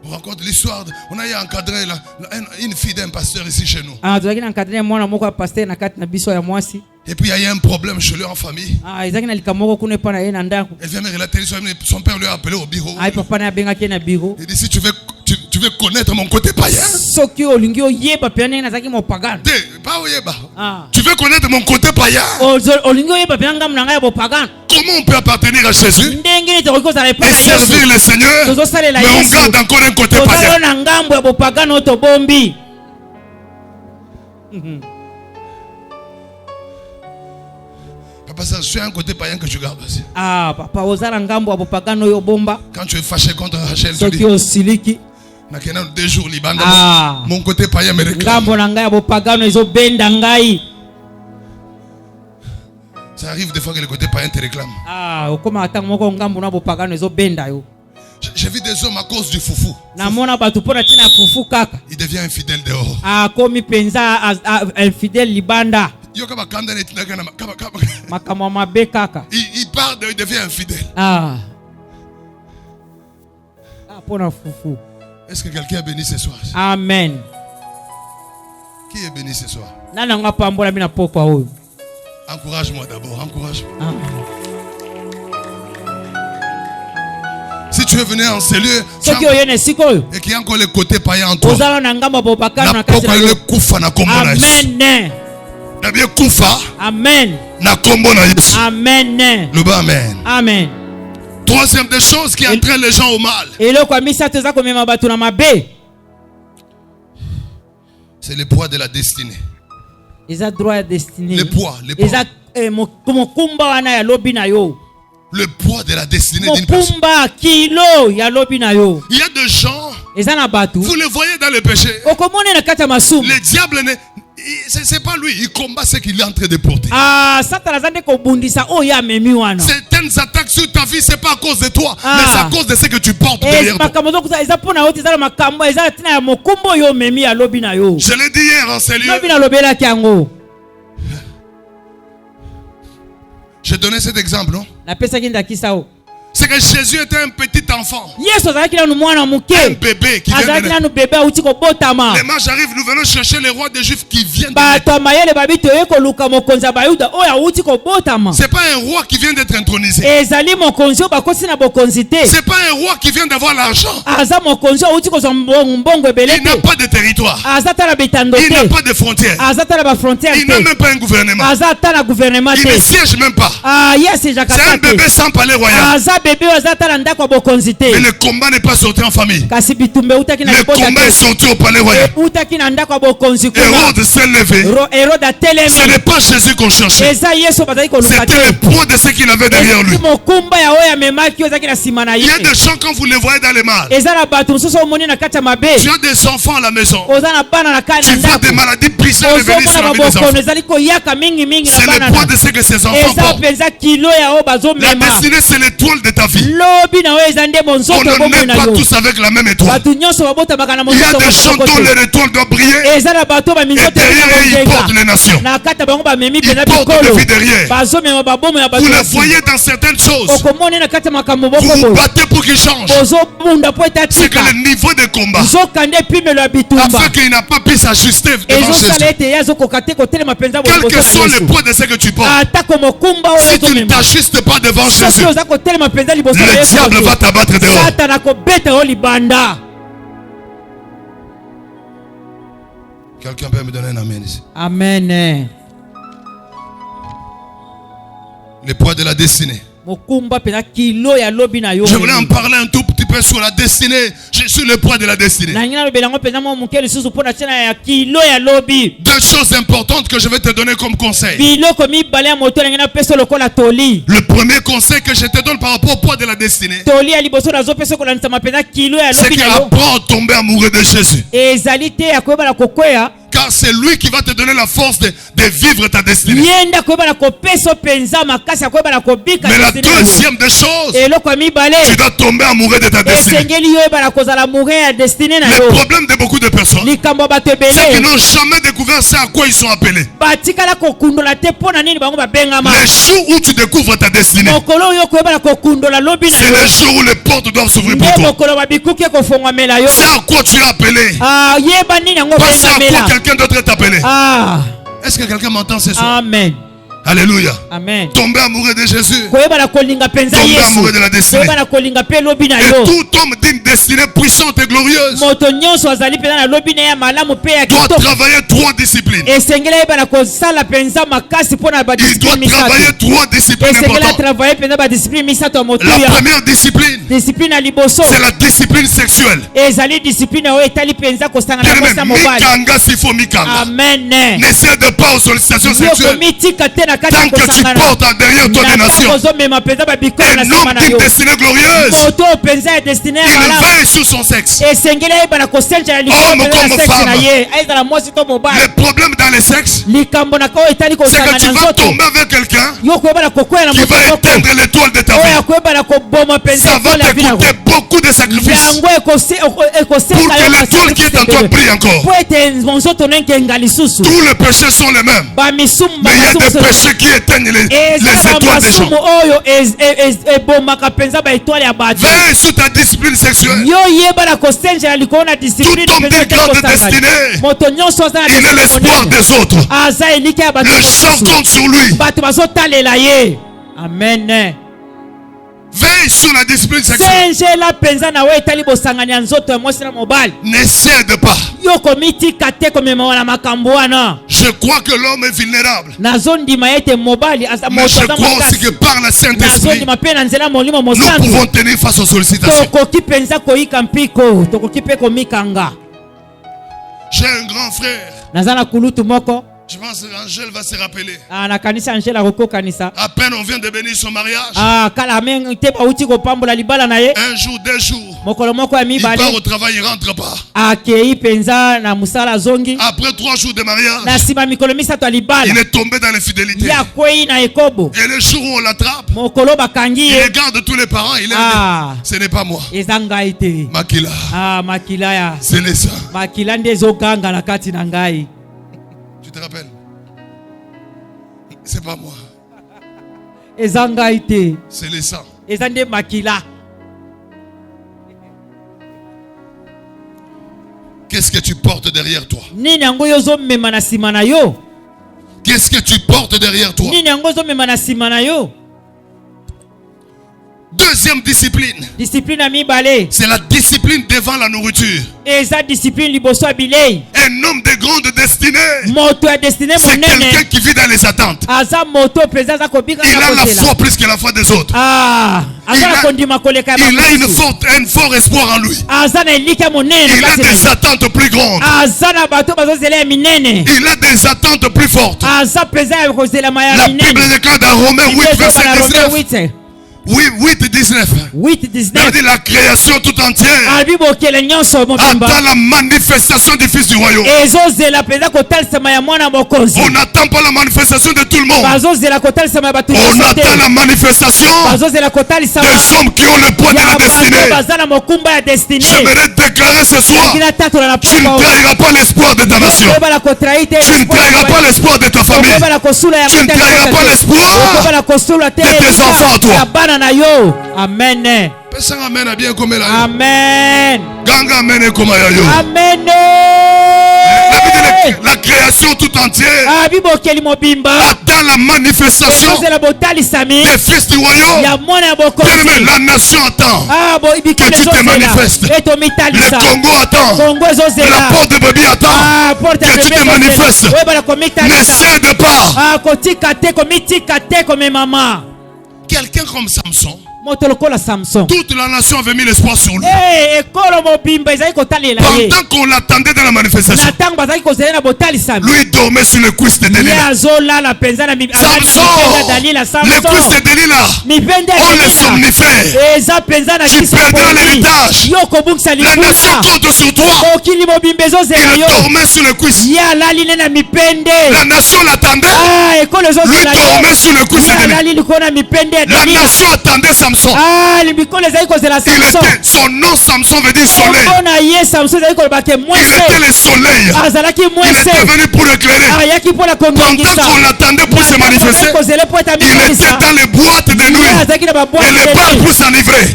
On raconte l'histoire. On a encadré une fille d'un pasteur ici chez nous. Et puis il y a eu un problème chez lui en famille. Elle vient me relater, son père lui a appelé au bureau. Il dit si tu veux Tu veux connaître mon côté païen? Tu veux connaître mon côté païen? Comment on peut appartenir à Jésus et servir le Seigneur, mais on garde encore un côté païen? Papa, ça c'est un côté païen que tu gardes aussi. Ah, papa, quand tu es fâché contre Rachel, tu dis, deux jours, mon côté païen me réclame. Ça arrive des fois que le côté païen te réclame. J'ai vu des hommes à cause du foufou. Il devient infidèle dehors. Il part, il devient infidèle. Est-ce que quelqu'un est béni ce soir? Amen. Qui est béni ce soir? Encourage-moi d'abord, encourage-moi. Si tu es venu en ce lieu et qu'il y a encore le côté païen en toi, Amen. Amen. Amen. Troisième des choses qui entraînent les gens au mal, c'est le poids de la destinée. Le poids. Le poids de la destinée d'une personne. Il y a des gens, vous les voyez dans le péché. Le diable, c'est pas lui, il combat ce qu'il est en train de porter. Certaines attaques sur ta vie, c'est pas à cause de toi, mais c'est à cause de ce que tu portes derrière toi. Je l'ai dit hier en ce lieu. J'ai donné cet exemple, non? C'est que Jésus était un petit enfant. Un bébé qui vient de naître. Les mages arrivent, nous venons chercher le roi des Juifs qui vient de naître. C'est pas un roi qui vient d'être intronisé. C'est pas un roi qui vient d'avoir l'argent. Il n'a pas de territoire. Il n'a pas de frontières. Il n'a même pas un gouvernement. Il ne siège même pas. C'est un bébé sans palais royal. Mais le combat n'est pas sorti en famille. Le combat est sorti au palais royal. Hérode s'est levé. Ce n'est pas Jésus qu'on cherchait. C'était le poids de ce qu'il avait derrière lui. Il y a des gens, quand vous les voyez dans les mal, tu as des enfants à la maison, tu vois des maladies puissantes revenir sur la vie des enfants. C'est le poids de ce que ces enfants portent. La destinée, c'est l'étoile de ta vie. On ne naît pas tous avec la même étoile. Il y a des gens dont leur étoile doit briller et derrière eux ils portent les nations. Ils portent les vies derrière. Vous les voyez dans certaines choses. Vous vous battez pour qu'ils changent. C'est que le niveau de combat, afin qu'il n'a pas pu s'ajuster devant Jésus. Quel que soit le poids de ce que tu portes, si tu ne t'ajustes pas devant Jésus, le diable va t'abattre dehors. Quelqu'un peut me donner un amen ici? Amen. Le poids de la destinée. Je voulais en parler un tout petit peu sur la destinée. Sur le poids de la destinée. Deux choses importantes que je vais te donner comme conseil. Le premier conseil que je te donne par rapport au poids de la destinée, c'est qu'apprends à tomber amoureux de Jésus. Car c'est lui qui va te donner la force de vivre ta destinée. Mais la deuxième des choses, tu dois tomber amoureux de ta destinée. Le problème de beaucoup de personnes, c'est qu'ils n'ont jamais découvert ça à quoi ils sont appelés. Le jour où tu découvres ta destinée, c'est le jour où les portes doivent s'ouvrir pour toi. C'est à quoi tu es appelé. Pas c'est à quoi quelqu'un d'autre est appelé. Est-ce que quelqu'un m'entend ce soir? Amen. Alléluia. Amen. Tomber amoureux de Jésus. Tomber amoureux de la destinée. Et tout homme d'une destinée puissante et glorieuse doit travailler 3 disciplines. Il doit travailler 3 disciplines importantes. La première discipline, c'est la discipline sexuelle. Amen. N'essaie de pas aux sollicitations sexuelles. Tant que tu portes derrière ton nation un homme d'une destinée glorieuse, il veille sur son sexe. Homme comme femme. Le problème dans les sexes, c'est que tu vas tomber avec quelqu'un qui va éteindre l'étoile de ta vie. Ça va te coûter beaucoup de sacrifices pour que l'étoile qui est en toi brille encore. Tous les péchés sont les mêmes, mais il y a des péchés qui éteignent les étoiles des gens. Veille sur ta discipline sexuelle. Tout homme de grande destinée, il est l'espoir des autres. Les gens comptent sur lui. Amen. Veille sur la discipline sexuelle. N'essaie de pas. Je crois que l'homme est vulnérable. Mais je crois aussi que par la Saint-Esprit, nous pouvons tenir face aux sollicitations. J'ai un grand frère. Je pense qu'Angèle va se rappeler. À peine on vient de bénir son mariage. Un jour, 2 jours. Il part au travail, il ne rentre pas. Après 3 jours de mariage, il est tombé dans l'infidélité. Et le jour où on l'attrape, il regarde tous les parents. Il a dit, ce n'est pas moi. Makila. C'est les ça. Tu te rappelles? C'est pas moi. C'est les sangs. Qu'est-ce que tu portes derrière toi? Qu'est-ce que tu portes derrière toi? Deuxième discipline, c'est la discipline devant la nourriture. Un homme de grande destinée, c'est quelqu'un qui vit dans les attentes. Il a la foi plus que la foi des autres. Il a un fort espoir en lui. Il a des attentes plus grandes. Il a des attentes plus fortes. La Bible déclare dans Romains 8, verset 19. 8:19. C'est la création tout entière attend la manifestation du Fils du Royaume. On n'attend pas la manifestation de tout le monde. On attend la manifestation des hommes qui ont le poids de la destinée. J'aimerais déclarer ce soir, tu ne trahiras pas l'espoir de ta nation. Tu ne trahiras pas l'espoir de ta famille. Tu ne trahiras pas l'espoir de tes enfants, toi. Amen. Amen. Ganga amen comme yo. Amen. La création tout entière attend la manifestation des fils du royaume. La nation attend que tu te manifestes. Le Congo attend. La porte de Babi attend que tu te manifestes. N'essaie de pas. Quelqu'un comme Samson, toute la nation avait mis l'espoir sur lui. Pendant qu'on l'attendait dans la manifestation, lui dormait sur le cuisse de Delilah. Samson, le cuisse de Delilah, on le somnifère. Tu perdras l'héritage. La nation compte sur toi. Il dormait sur le cuisse. La nation l'attendait. Lui dormait sur le cuisse de Delilah. La nation attendait Samson. Son nom Samson veut dire soleil. Il était le soleil. Il était venu pour éclairer. Pendant qu'on l'attendait pour se manifester, il était dans les boîtes de nuit. Et le bal pour s'enivrer.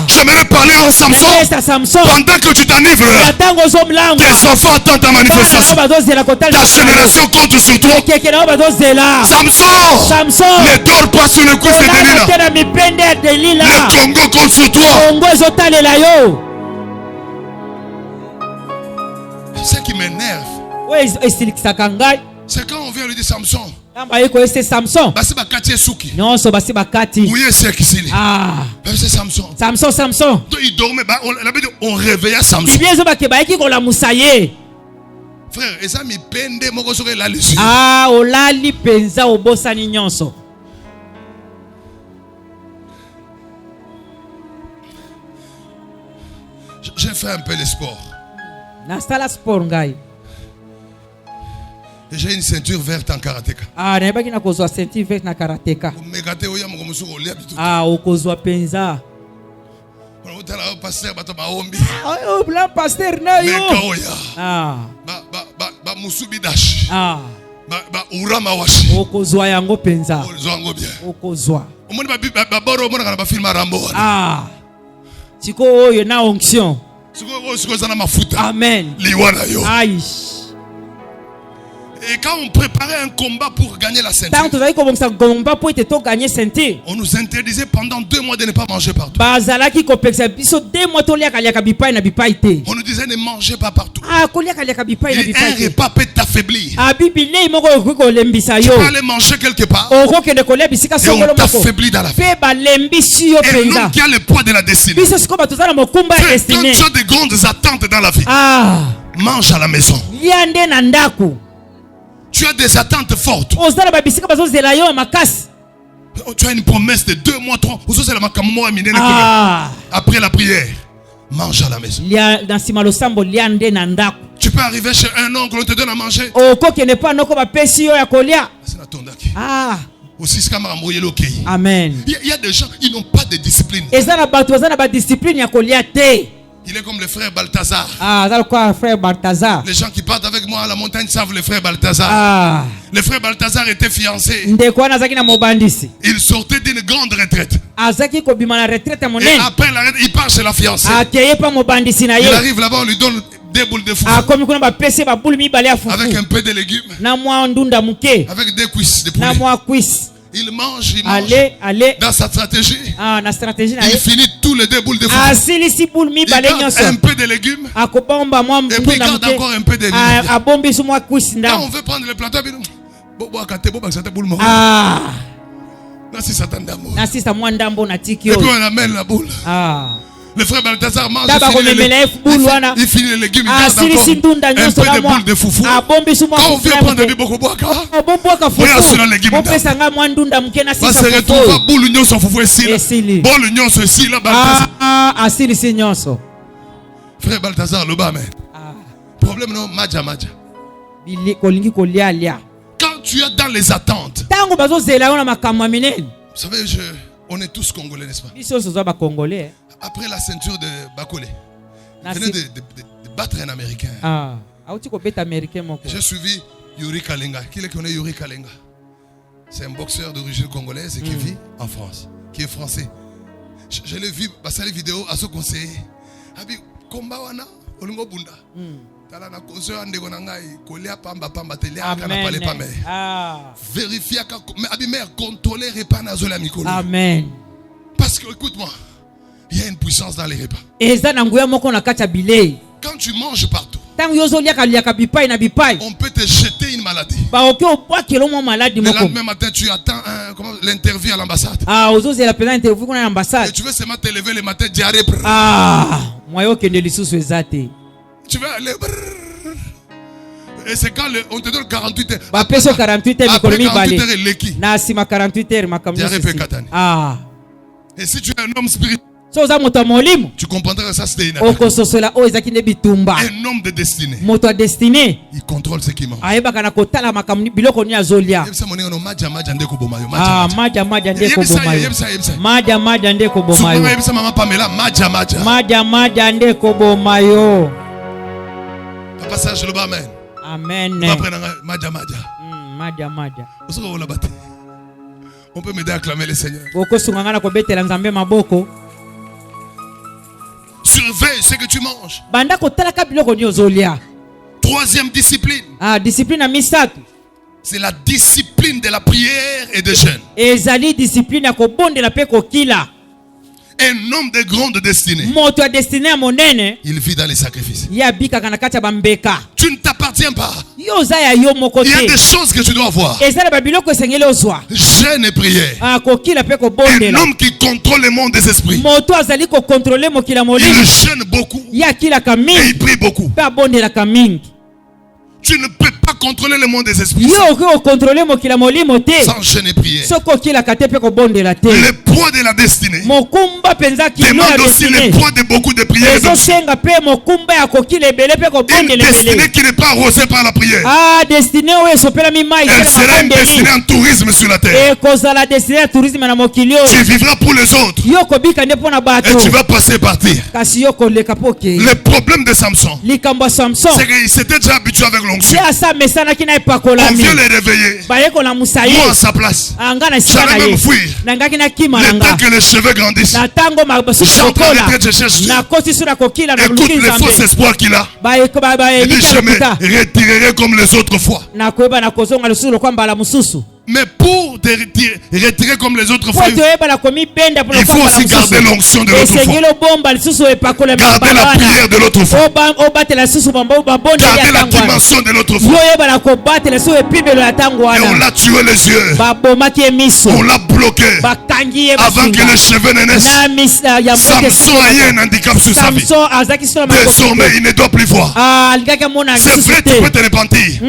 J'aimerais parler en Samson. Pendant que tu t'enivres, tes enfants attendent ta manifestation. Ta génération compte sur toi. Samson, ne dors pas sur le couple de Delilah. Le Congo compte sur toi. Ce qui m'énerve, c'est quand on vient lui dire Samson. C'est Samson. Il dormait. On réveilla Samson. Frère, et ça me pende moko soke la lesu. Olali penza obosani nyonso. J'ai fait un peu le sport. Nastala sport ngai. J'ai une ceinture verte en karatéka. Naibaki na kozwa ceinture verte na karateka. Megate oya moko musuko olia bitu. Okozwa penza. Otala pasteur bato baombi. Blanc pasteur na yo. Meka oya. Ba musubi dash. Ba urama washi. Okozwa yango penza. Okozwa yango bien. Okozwa. Omoni ba boro omona kana ba film Rambo. Siko oyo na onction. Siko zana mafuta. Amen. Liwana yo. Aish. Et quand on préparait un combat pour gagner la ceinture, on nous interdisait pendant 2 mois de ne pas manger partout. On nous disait ne mangez pas partout. Et un repas peut t'affaiblir. Tu peux aller manger quelque part et on t'affaiblit dans la vie. Et l'homme qui a le poids de la destinée. Quand tu as de grandes attentes dans la vie, mange à la maison. Tu as des attentes fortes. Tu as une promesse de 2 mois, 3 mois. Après la prière, mange à la maison. Tu peux arriver chez un oncle, on te donne à manger. Amen. Il y a des gens, ils n'ont pas de discipline. Il est comme le frère Balthazar. Les gens qui partent avec moi à la montagne savent le frère Balthazar. Le frère Balthazar était fiancé. Il sortait d'une grande retraite. Et après la retraite, il part chez la fiancée. Il arrive là-bas, on lui donne des boules de foufou. Avec un peu de légumes. Avec des cuisses de poulet. Il mange. Dans sa stratégie, il finit tous les 2 boules de foufou. Il garde un peu de légumes. Et puis il garde encore un peu de légumes. Quand on veut prendre le plateau, et puis on amène la boule. Le frère Balthazar mange, il finit les légumes, il garde encore un peu de boule de foufou. Quand on vient prendre des bokoboaka, on est sur la légume. On se retrouve à boule l'union sans foufou ici. Bon l'union ceci là, Balthazar. Frère Balthazar, le bas, amen. Problème non, madja. Quand tu es dans les attentes, vous savez, on est tous Congolais, n'est-ce pas? Après la ceinture de Bakole, il venait de battre un Américain. J'ai suivi Yuri Kalenga. Qui le connaît, Yuri Kalenga? C'est un boxeur d'origine congolaise qui vit en France, qui est français. Je l'ai vu passer les vidéos à ce conseiller. Abi combat wana olingo bunda. Tala na conseil andeko na ngai kolia pamba telia kana pale pame. Vérifier ka abi mère contrôler repas na zola mikolo. Amen. Parce que écoute-moi, il y a une puissance dans les repas. Quand tu manges partout, on peut te jeter une maladie. Le lendemain matin, tu attends l'interview à l'ambassade. Et tu veux seulement te lever le matin, diarrhée. Tu veux aller. Et c'est quand on te donne 48 heures. Après 48 heures, et si tu es un homme spirituel, tu comprendras que ça c'était une affaire. Un homme de destinée. Il contrôle ce qui mange. Papa Serge le amen. Amen. On peut m'aider à acclamer le Seigneur. Surveille ce que tu manges. Troisième discipline. C'est la discipline de la prière et de jeûne. Un homme de grande destinée. Il vit dans les sacrifices. Tu ne t'appartiens pas. Il y a des choses que tu dois avoir. Jeûne et prière. Un homme qui contrôle le monde des esprits. Il jeûne beaucoup. Et il prie beaucoup. Tu ne peux pas contrôler le monde des esprits sans jeûne et prière. Le poids de la destinée demande aussi le poids de beaucoup de prières. Une destinée qui n'est pas arrosée par la prière. Elle sera une destinée en tourisme sur la terre. Tu vivras pour les autres et tu vas passer partir. Le problème de Samson, c'est qu'il s'était déjà habitué avec l'onction. On vient les réveiller. Moi à sa place, j'allais même fuir. Le temps que les cheveux grandissent, j'entre en retraite, je cherche Dieu. Écoute les faux espoirs qu'il a. Il dit, je me retirerai comme les autres fois. Mais pour te retirer comme les autres fois, il faut aussi garder l'onction de l'autre fois. Garder la prière de l'autre fois. Garder la dimension de l'autre fois. Et on l'a tué les yeux. On l'a bloqué avant que les cheveux ne naissent. Samson a eu un handicap sur sa vie. Désormais, il ne doit plus voir. C'est vrai, tu peux te repentir.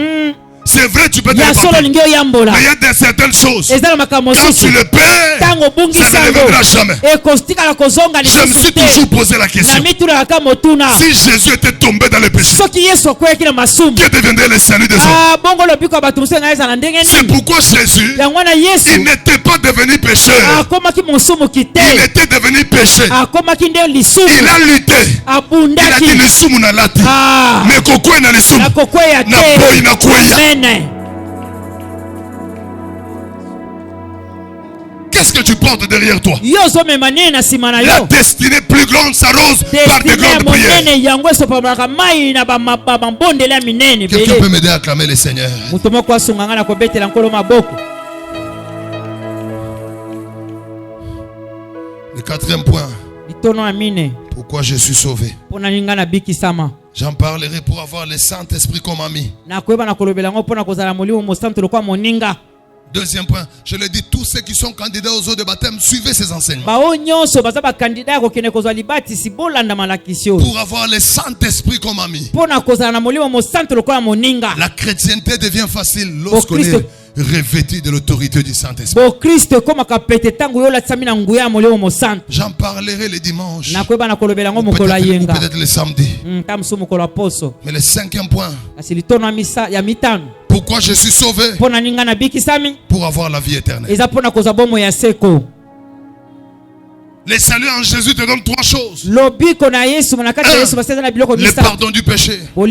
C'est vrai, tu peux te repentir. Mais il y a certaines choses. Quand tu le perds, ça ne reviendra jamais. Je me suis toujours posé la question. Si Jésus était tombé dans le péché, que deviendrait le salut des hommes? C'est pourquoi Jésus, il n'était pas devenu pécheur. Il était devenu péché. Il a lutté. Il a dit lisumu na lati. Mais kokwe na lisumu. Na boy na kweya. Qu'est-ce que tu portes derrière toi? La destinée plus grande s'arrose par des grandes prières. Quelqu'un peut m'aider à acclamer le Seigneur? Le quatrième point. Pourquoi je suis sauvé? J'en parlerai pour avoir le Saint-Esprit comme ami. Deuxième point, je le dis, tous ceux qui sont candidats aux eaux de baptême, suivez ces enseignements. Pour avoir le Saint-Esprit comme ami. La chrétienté devient facile lorsqu'on est revêtu de l'autorité du Saint-Esprit. J'en parlerai le dimanche. Peut-être le samedi. Mais le cinquième point. Pourquoi je suis sauvé? Pour avoir la vie éternelle. Le salut en Jésus te donne trois choses. Un, le pardon du péché. 2,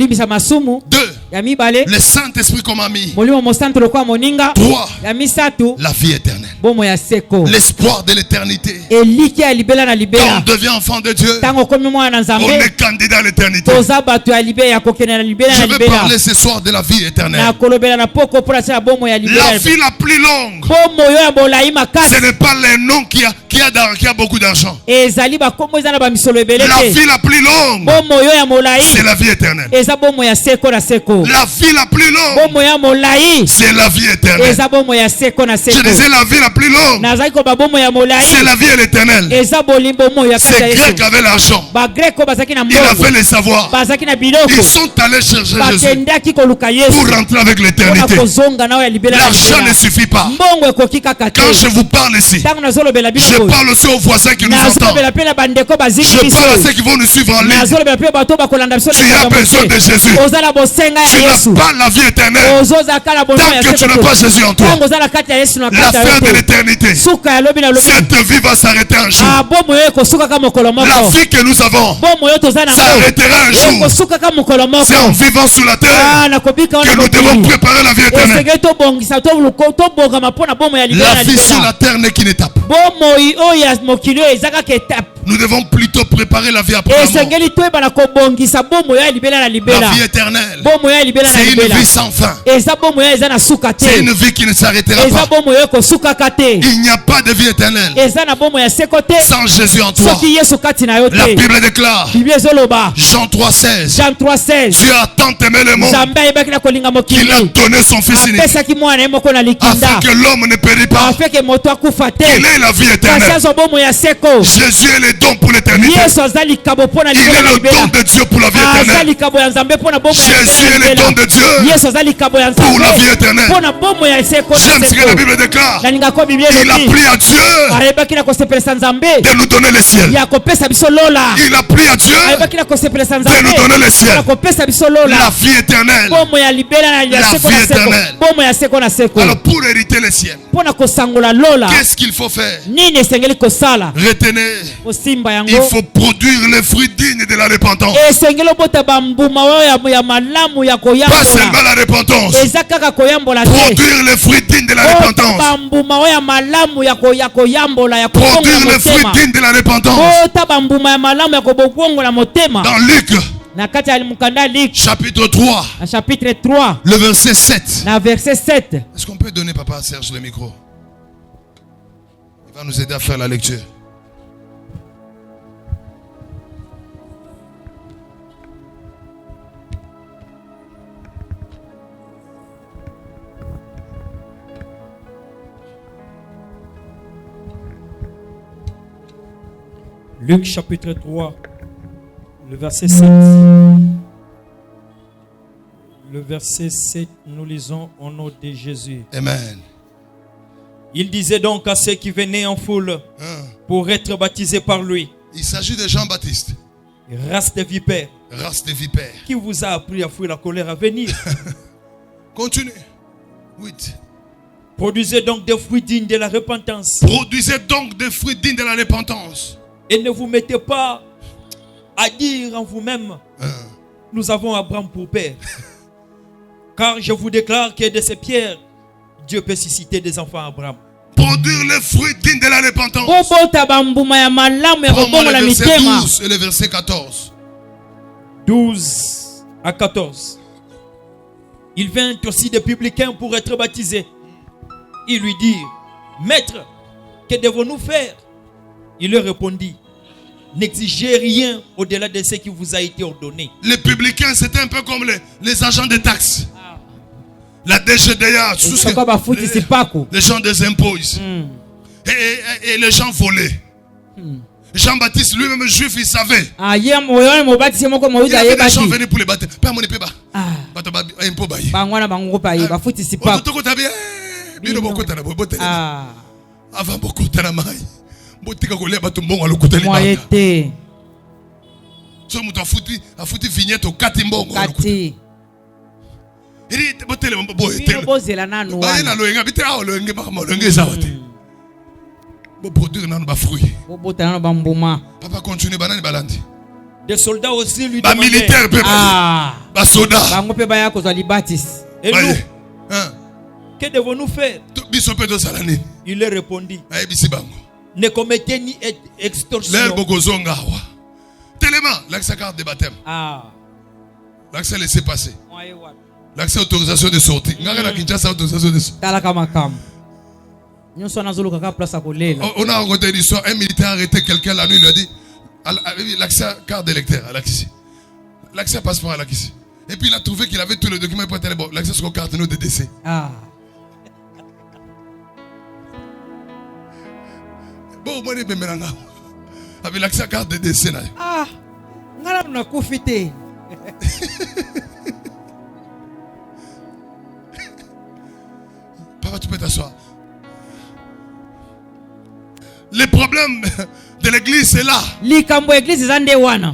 le Saint-Esprit comme ami. 3, la vie éternelle. L'espoir de l'éternité. Quand on devient enfant de Dieu, on est candidat à l'éternité. Je vais parler ce soir de la vie éternelle. La vie la plus longue, ce n'est pas le nom qui a beaucoup d'argent. La vie la plus longue, c'est la vie éternelle. La vie la plus longue, c'est la vie éternelle. Je disais la vie la plus longue, c'est la vie et l'éternel. Ces Grecs avaient l'argent, ils avaient le savoir, ils sont allés chercher Jésus pour rentrer avec l'éternité. L'argent ne suffit pas. Quand je vous parle ici, je parle aussi aux voisins qui nous entendent. Je parle à ceux qui vont nous suivre en ligne. Tu as besoin de Jésus. Tu n'as pas la vie éternelle tant que tu n'as pas Jésus en toi. La fin de l'éternité. Cette vie va s'arrêter un jour. La vie que nous avons s'arrêtera un jour. C'est en vivant sur la terre que nous devons préparer la vie éternelle. La vie sur la terre n'est qu'une étape. Nous devons plutôt préparer la vie après la mort. La vie éternelle, c'est une vie sans fin. C'est une vie qui ne s'arrêtera pas. Il n'y a pas de vie éternelle sans Jésus en toi. La Bible déclare, Jean 3,16, Dieu a tant aimé le monde qu'il a donné son Fils unique afin que l'homme ne périsse pas, qu'il ait la vie éternelle. Jésus est le don pour l'éternité. Il est le don de Dieu pour la vie éternelle. Jésus est le don de Dieu pour la vie éternelle. J'aime ce que la Bible déclare. Il a pris à Dieu de nous donner le ciel. Il a pris à Dieu de nous donner le ciel. La vie éternelle. La vie éternelle. Alors pour hériter le ciel, qu'est-ce qu'il faut faire? Retenez, il faut produire les fruits dignes de la repentance. Pas seulement la repentance. Produire les fruits dignes de la repentance. Produire les fruits dignes de la repentance. Dans Luc, chapitre 3, le verset 7. Est-ce qu'on peut donner Papa Serge le micro? Il va nous aider à faire la lecture. Luc chapitre 3, le verset 7. Le verset 7, nous lisons au nom de Jésus. Amen. Il disait donc à ceux qui venaient en foule pour être baptisés par lui. Il s'agit de Jean-Baptiste. Race de vipères. Race de vipères. Qui vous a appris à fuir la colère à venir? Continue. 8. Produisez donc des fruits dignes de la repentance. Produisez donc des fruits dignes de la repentance. Et ne vous mettez pas à dire en vous-même, nous avons Abraham pour père. Car je vous déclare que de ces pierres, Dieu peut susciter des enfants à Abraham. Produire les fruits dignes de la repentance. Prends-moi le verset 12 et le verset 14. 12 à 14. Il vint aussi des publicains pour être baptisés. Ils lui dirent, Maître, que devons-nous faire? Il leur répondit, n'exigez rien au-delà de ce qui vous a été ordonné. Les publicains, c'était un peu comme les agents de taxes. La DGDA, les gens des impôts. Et les gens volaient. Jean-Baptiste, lui-même juif, il savait. Il y avait des gens venus pour les baptiser. Pas mon épée. Avant beaucoup de temps, botika kolia bato mbongo alokuteli moyete so muto afuti vignette okati mbongo kati iri botele boye tele bozela nanu wana na loyenga bite awo loyenge ba loyenge zawate bo produire nanu ba fruit bo bota nanu ba mbuma. Papa continue banani balandi. Des soldats aussi lui demandaient. Ba militaire pe ba soldats bango pe ba ya kozwa libatis. Et nous, que devons-nous faire? Biso pe to salani. Il leur répondit, ayebisi bango, ne commettez ni extorsion. L'air bokozonga wa. Tellement l'accès carte de baptême. L'accès laissez passer. L'accès autorisation de sortie. Ngaka na Kinshasa autorisation de sortie. Tala kama kam. Nyonso nazolo kaka place à kolela. On a rencontré une histoire, un militaire a arrêté quelqu'un la nuit, il lui a dit l'accès carte d'électeur à l'accès. L'accès passeport à l'accès. Et puis il a trouvé qu'il avait tous les documents pour bon, l'accès sur carte de décès. Bon, moi, je avec l'accès à carte de décès. Ngala na kufite. Papa, tu peux t'asseoir. Le problème de l'église c'est là. Likambo église zande wana.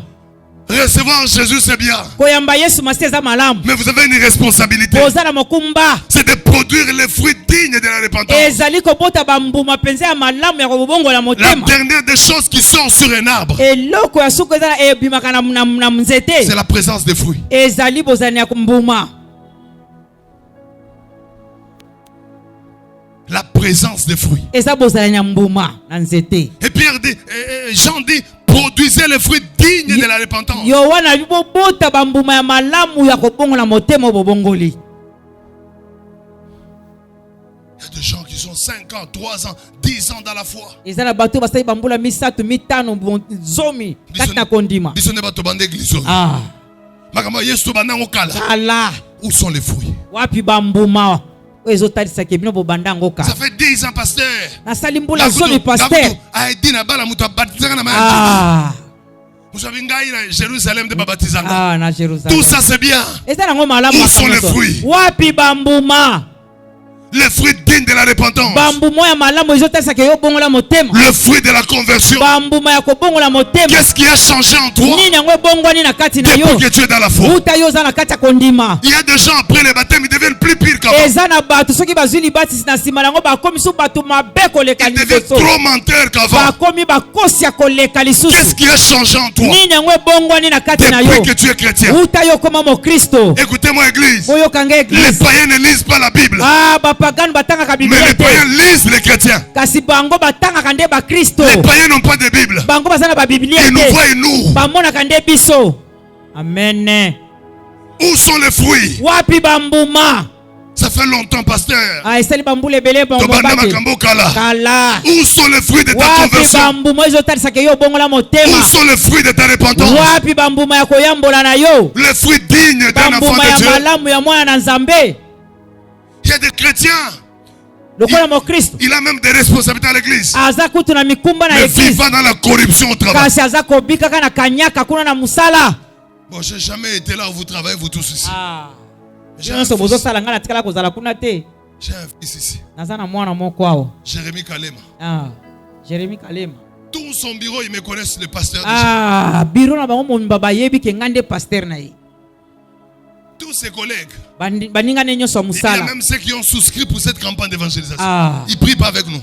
Recevoir Jésus c'est bien. Koyamba Yesu maseza malamu. Mais vous avez une responsabilité. Bozala mokumba. C'est de produire les fruits dignes de la repentance. Ezali kobota bambuma penza ya malamu ya kobongo la motema. La dernière des choses qui sort sur un arbre. Eloko ya suko ezala ebimaka na mzete. C'est la présence des fruits. Ezali bozani ya kumbuma. La présence des fruits. Et Pierre dit, Jean dit, produisez les fruits dignes de la repentance. Il y a des gens qui sont 5 ans, 3 ans, 10 ans dans la foi. Où sont les fruits? Ça fait 10 ans, pasteur. Jérusalem de Babatizanga. Tout ça c'est bien. Où sont les fruits? Le fruit digne de la repentance. Le fruit de la conversion. Qu'est-ce qui a changé en toi depuis que tu es dans la foi? Il y a des gens après le baptême, ils deviennent plus pires qu'avant. Ils deviennent trop menteurs qu'avant. Qu'est-ce qui a changé en toi depuis que tu es chrétien? Écoutez-moi, église. Les païens ne lisent pas la Bible. Mais les païens lisent les chrétiens. Les païens n'ont pas de Bible. Ils nous voient et nous. Amen. Où sont les fruits? Ça fait longtemps, pasteur. Où sont les fruits de ta conversion? Où sont les fruits de ta repentance? Les fruits dignes d'un enfant de Dieu. Il y a des chrétiens. Il a même des responsabilités à l'église. Mais vivant dans la corruption au travail. Bon, j'ai jamais été là où vous travaillez, vous tous ici. J'ai un fils ici. Jérémy Kalema. Tout son bureau, ils me connaissent, le pasteur. Tous ses collègues. Il y a même ceux qui ont souscrit pour cette campagne d'évangélisation. Ils prient pas avec nous.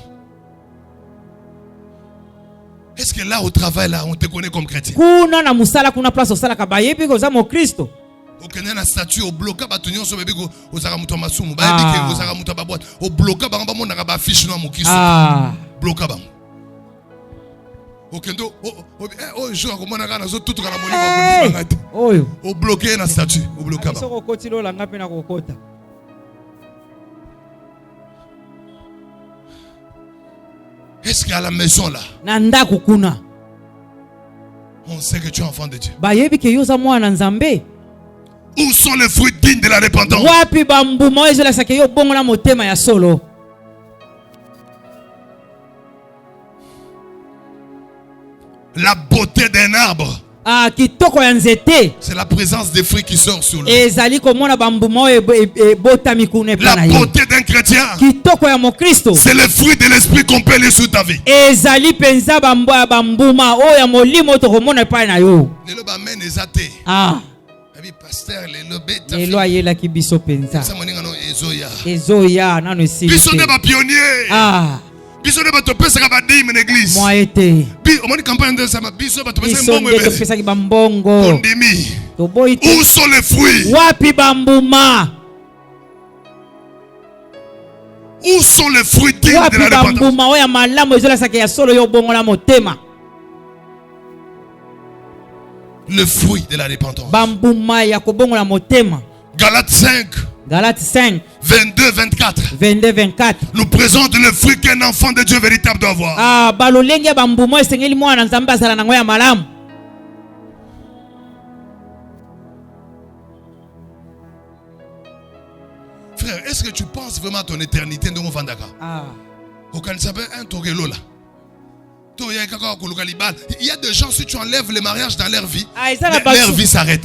Est-ce que là au travail, là, on te connaît comme chrétien? Au Kenya, statut au bloc, au Zaramuto Masumu, au bloc, affiche nous bloc. Au bloqué na statut au bloqué. Est-ce qu'à la maison là on sait que tu es enfant de Dieu? Où sont les fruits dignes de la repentance? La beauté d'un arbre, c'est la présence des fruits qui sortent sur lui. La beauté d'un chrétien, c'est le fruit de l'esprit qu'on peut lire sur ta vie. Biso ne bato pesa ka dim en église. Moi été. Au moins campagne de ça biso bato pesa mbongo ebe. Où sont les fruits? Wapi bambuma? Où sont les fruits dignes de la repentance? Bambuma oya malamu ezola sake ya solo yo bongo la motema. Le fruit de la repentance. Bambuma ya kobongo la motema. Galates 5. Galates 5. 22-24. 22-24. Nous présente le fruit qu'un enfant de Dieu véritable doit avoir. Frère, est-ce que tu penses vraiment à ton éternité de Vandaka? Il y a des gens, si tu enlèves le mariage dans leur vie, leur vie s'arrête.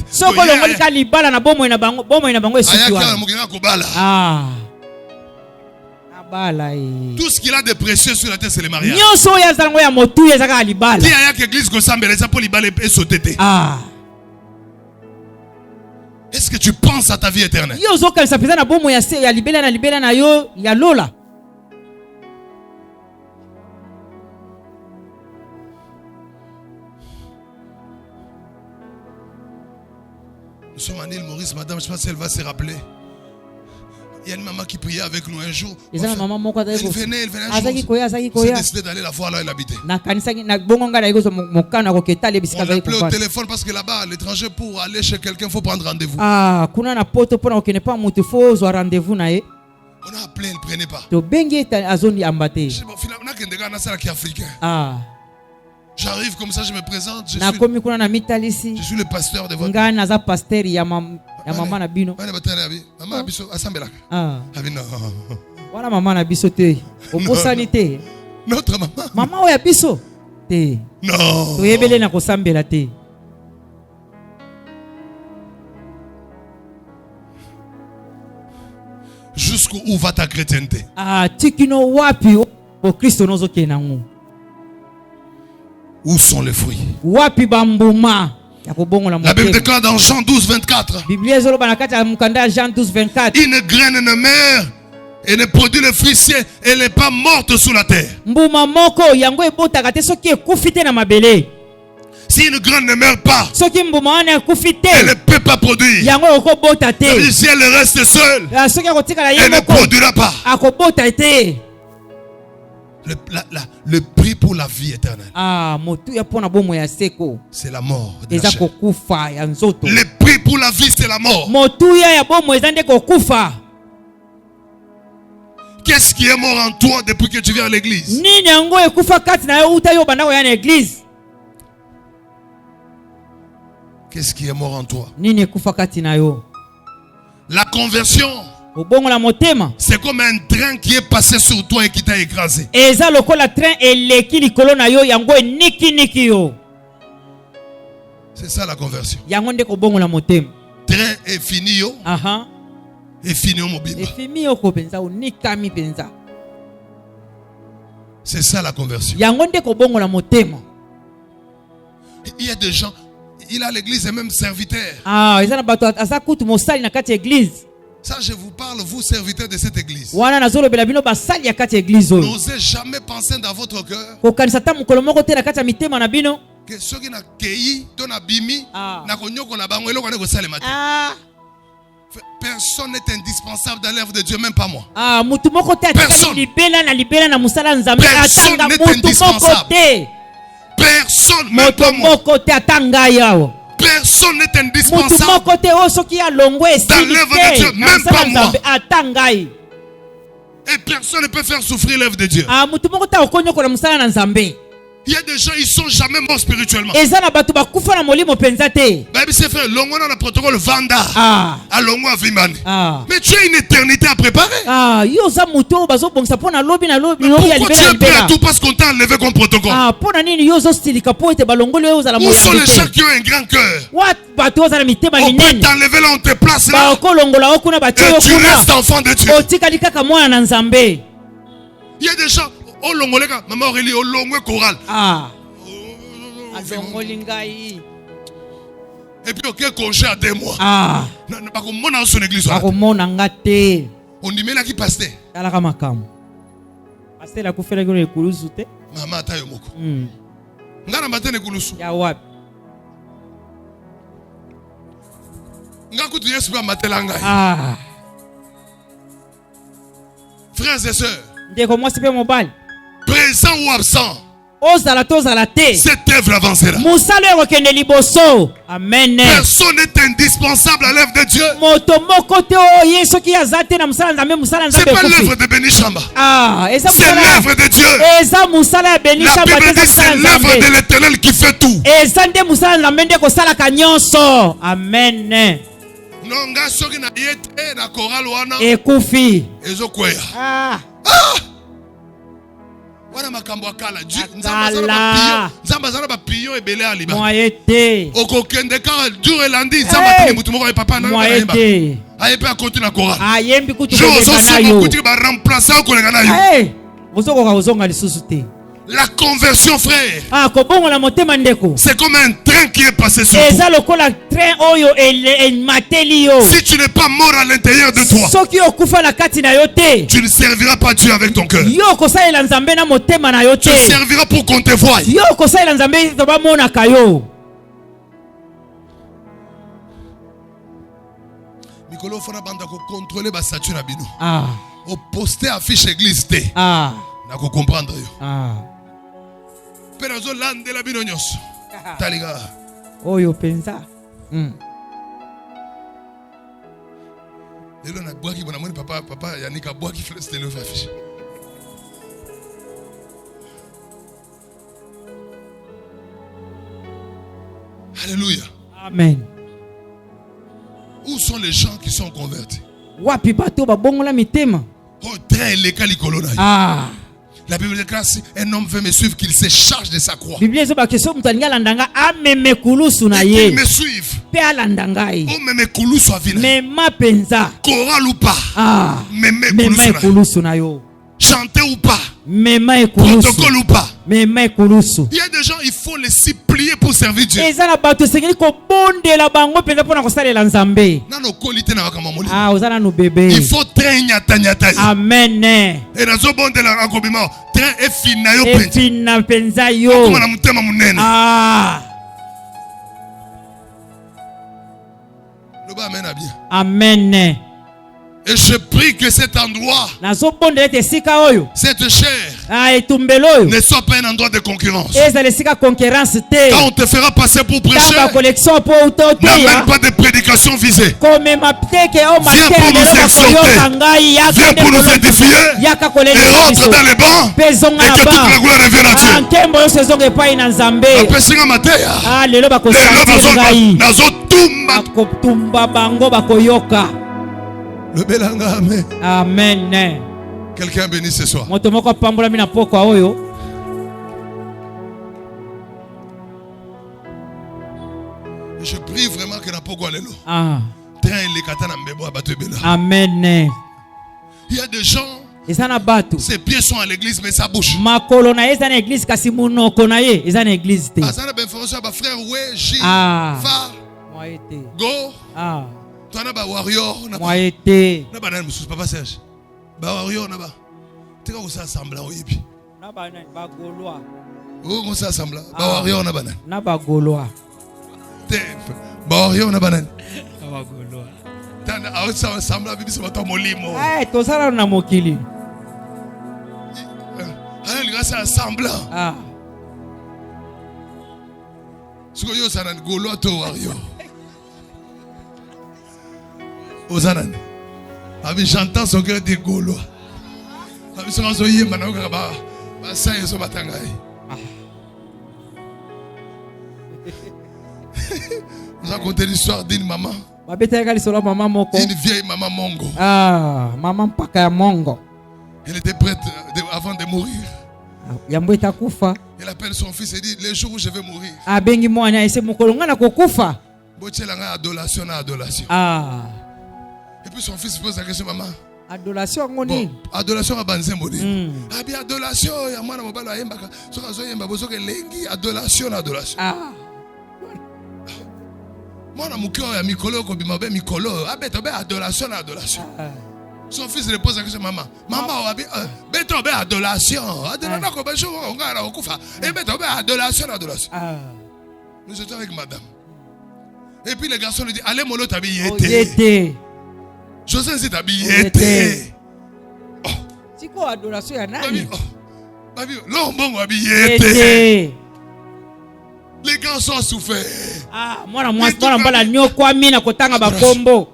Tout ce qu'il a de précieux sur la terre, c'est le mariage. Qui a l'église comme ça, mais les apôtres et sauté. Est-ce que tu penses à ta vie éternelle? Nous sommes à l'île Maurice, madame, je ne sais pas si elle va se rappeler. Il y a une maman qui priait avec nous un jour. Elle venait un jour. Elle a décidé d'aller la voir là où elle habitait. On l'appelait au téléphone parce que là-bas, à l'étranger, pour aller chez quelqu'un, il faut prendre rendez-vous. On a appelé, elle ne prenait pas. Finalement, j'arrive comme ça, je me présente. Je suis le pasteur de votre. Notre maman. Non. Jusqu'où va ta chrétienté? Où sont les fruits? La Bible déclare dans Jean 12, 24. Une graine ne meurt et ne produit le fruit si elle n'est pas morte sous la terre. Si une graine ne meurt pas, elle ne peut pas produire. Si elle reste seule, elle ne produira pas. Le prix pour la vie éternelle, c'est la mort de la chair. Le prix pour la vie, c'est la mort. Qu'est-ce qui est mort en toi depuis que tu viens à l'église? Qu'est-ce qui est mort en toi? La conversion, c'est comme un train qui est passé sur toi et qui t'a écrasé. C'est ça la conversion. Train est fini. Et fini au mobile. C'est ça la conversion. Il y a des gens, il a l'église et même serviteur. Ça, je vous parle, vous serviteurs de cette église. N'osez jamais penser dans votre cœur que ceux qui n'ont pas bimi, personne n'est indispensable dans l'œuvre de Dieu, même pas moi. Personne. Personne n'est indispensable. Personne, même pas moi. Personne n'est indispensable dans l'œuvre de Dieu, même pas moi. Et personne ne peut faire souffrir l'œuvre de Dieu. Il y a des gens, ils ne sont jamais morts spirituellement. Bible c'est fait, longo dans le protocole Vanda. À longo à Vimani. Mais tu as une éternité à préparer. Pourquoi tu es prêt à tout parce qu'on t'a enlevé comme protocole? Où sont les gens qui ont un grand cœur? On peut t'enlever là, on te place là. Et tu restes enfant de Dieu. Il y a des gens. Oh longolega, maman Aurélie, oh longue chorale. Et puis auquel congé à 2 mois. Pas comme mon dans son église. On dit mais là qui pasteur. Pasteur la kufela ngone kulusu te. Maman tayo moko. Ngana matene kulusu. Ya wapi? Ngakutu Yesu ba matelanga. Frères et sœurs. Ndeko mwasi pe mobile. Présent ou absent, cette œuvre avancera. Amen. Personne n'est indispensable à l'œuvre de Dieu. C'est pas l'œuvre de Béni Chamba. C'est l'œuvre de Dieu. La Bible dit c'est l'œuvre de l'Éternel qui fait tout. Amen. Nonga soki na yete na choral wana. Ekufi. Ezokweya. Wana makambo akala. Nzamba zana ba piyon ebele aliba. Moyete. Okokende ka jour elandi nzamba pili mutu moko papa na. Moyete. Aïe pas continuer la chorale. ayembi kutu Je koleka na yo. vais remplacer au collègue na yo. Eh, ozoko ozonga lisusu te. La conversion, frère. Ah, kobongo la motema ndeko. C'est comme un train qui est passé sur toi. Eza lokola train oyo el mateli yo. Si tu n'es pas mort à l'intérieur de toi, Soki okufa na kati na yo te. tu ne serviras pas Dieu avec ton cœur. Yo kosalela nzambe na motema na yo te. Tu serviras pour qu'on te voie. Yo kosalela nzambe to ba mona kayo. Mikolo fona banda ko contrôler ba statut na bino. Ah. Au poster affiche église te. Ah. Na ko comprendre yo. Ah. Perazo lande la bino nyos. Taliga. Oyo penza. Lelo na boaki bona moni papa Yannick boaki flèche de l'affiche. Alléluia. Amen. Où sont les gens qui sont convertis? Wapi bato ba bongola mitema. Oh, très les calicolona. Ah. La Bible déclare si un homme veut me suivre qu'il se charge de sa croix. Biblia zo ba keso mutanga landanga ameme kulusu na Et ye. qu'il me suive. Pe alandanga ye. Oh, mais kulusu avina. Me ma penza. Choral ou pas. Ah. Mais Me kulusu na yo. chanter ou pas. Me ma kulusu. Protocole ou pas. Me ma kulusu. Il y a des gens, il faut les supplier pour servir Dieu. Eza na bato sengeli ko bondela bango penza pona ko salela nzambe. Nano kolite na wakama moli. Ah, ozana no bébé. Il faut train nyata nyata. Amen. Et nazo bondela akobima train e fina yo E penza. fina penza yo. Comme na mutema munene. Ah. Loba amen a bien. Amen. Et je prie que cet endroit, Nazo bondela te sika oyo. cette chair, Ah, etumbelo oyo. ne soit pas un endroit de concurrence. Eza le sika concurrence te. Quand on te fera passer pour prêcher, Tamba collection po utoto n'amène ya. pas de prédication visée. Comme ma pteke o ma Viens pour nous exhorter. Viens pour nous édifier. Yaka Et kolele. rentre dans les bancs. Pezonga Et na que toute la ba. gloire revienne à Ah, Dieu. nkembo yo sezonga epai na nzambe. Apesinga mateya. Ah, lelo ba ko Lelo sangai. nazo tumba. Bakotumba bango bakoyoka. Le belanga amen. Amen. Quelqu'un béni ce soir. Moto moko pambola mina poko oyo. Je prie vraiment que na poko alelo. Ah. Train les katana mbebo abato ebela. Amen. Il y a des gens, Ezana batu. ses pieds sont à l'église mais sa bouche. Makolo na eza na église kasi munoko na ye eza na église te. Azana ben information ba frère ouais, J, Ah. va, Moye te. go. Ah. Toi na ba warrior na ba. Moye te. Na ba nani mususu papa Serge. Ba warrior na ba. Tika ko sa assembla oyebi. Na ba nani ba golwa. Oh ko sa assembla. Ba warrior na ba nani. Na ba golwa. Te ba warrior na ba nani. Na ba golwa. Tanda a sa assembla bibi se bato molimo. Eh, tozala na mokili. Ana linga sa assembla. Ah. Siko yo sana golo to warrior. Ozanan. Abi chantant son cœur de golo. Abi son so yemba na ka ba sa yeso batangai. Vous racontez l'histoire d'une maman. Babetaka lisolo mama moko. Une vieille maman mongo. Ah, mama mpaka ya mongo. Elle était prête avant de mourir. Yambo itakufa. Elle appelle son fils et dit le jour où je vais mourir. Ah, bengi mwana ese mukolo ngana kokufa. Bochela nga adoration na adoration. Ah. Et puis son fils pose la question maman. Adoration ngoni. Bon, adoration à banzembo ni. Ah bien adoration ya mwana mobalo ayembaka. Soka zo yemba bozoke lengi adoration na adoration. Ah. Mwana mukio ya mikolo ko bimabe mikolo. Abeto be adoration na adoration. Ah. Son fils lui pose la question maman. Maman obi beto be adoration. Adoration ko bejo ngara okufa. Et beto be adoration na adoration. Ah. Nous étions avec madame. Et puis le garçon lui dit allez molo tabi Yete. José c'est tabi yete. Oh. Siko adoration ya nani? Babi, lombongo abi yete. Yete. Les garçons ont souffert. Ah, mwana mbala nyoko amina kotanga bakombo.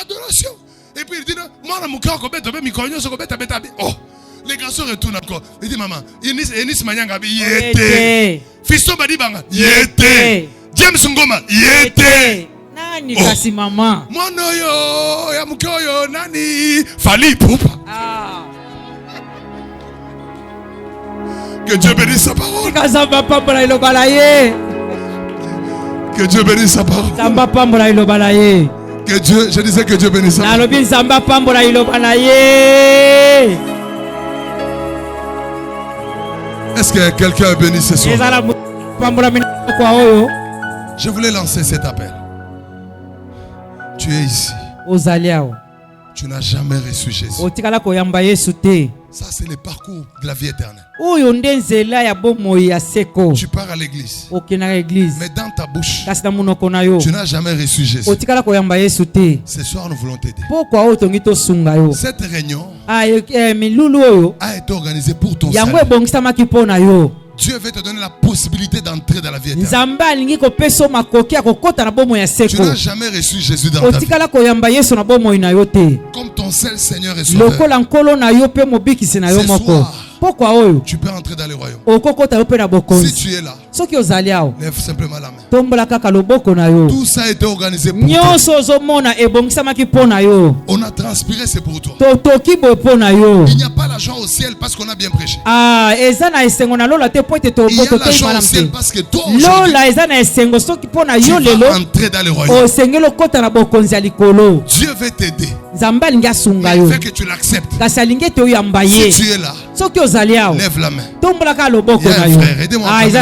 Adoration. Et puis il dit mwana mukao ko beto be mikonyo so ko beta beta. Oh. Les garçons retournent encore. Il dit maman, Enis manyanga abi yete. Fiston badi banga yete. James Ngoma yete. Nani kasi mama? Mwana yo ya mukao yo nani? Fali Poupa. Ah. Que Dieu bénisse sa parole. Kazamba pambola ilobala ye. Que Dieu bénisse sa parole. Zamba pambola ilobala ye. je disais que Dieu bénisse. Est-ce que quelqu'un est béni ce soir? Je voulais lancer cet appel. Tu es ici. Tu n'as jamais reçu Jésus. Ça, c'est le parcours de la vie éternelle. Tu pars à l'église. Mais dans ta bouche, tu n'as jamais reçu Jésus. Ce soir, nous voulons t'aider. Cette réunion a été organisée pour ton salut. Dieu veut te donner la possibilité d'entrer dans la vie éternelle. Tu n'as jamais reçu Jésus dans ta vie comme ton seul Seigneur et Sauveur. Ce soir, tu peux entrer dans le royaume. Si tu es là, lève simplement la main. Tout ça a été organisé pour toi. On a transpiré, c'est pour toi. Il n'y a pas la joie au ciel parce qu'on a bien prêché. Il y a la joie au ciel parce que toi aujourd'hui, tu vas entrer dans le royaume. Dieu veut t'aider. Mais il veut que tu l'acceptes. Si tu es là, lève la main. Il y a un frère, aidez-moi à acclamer.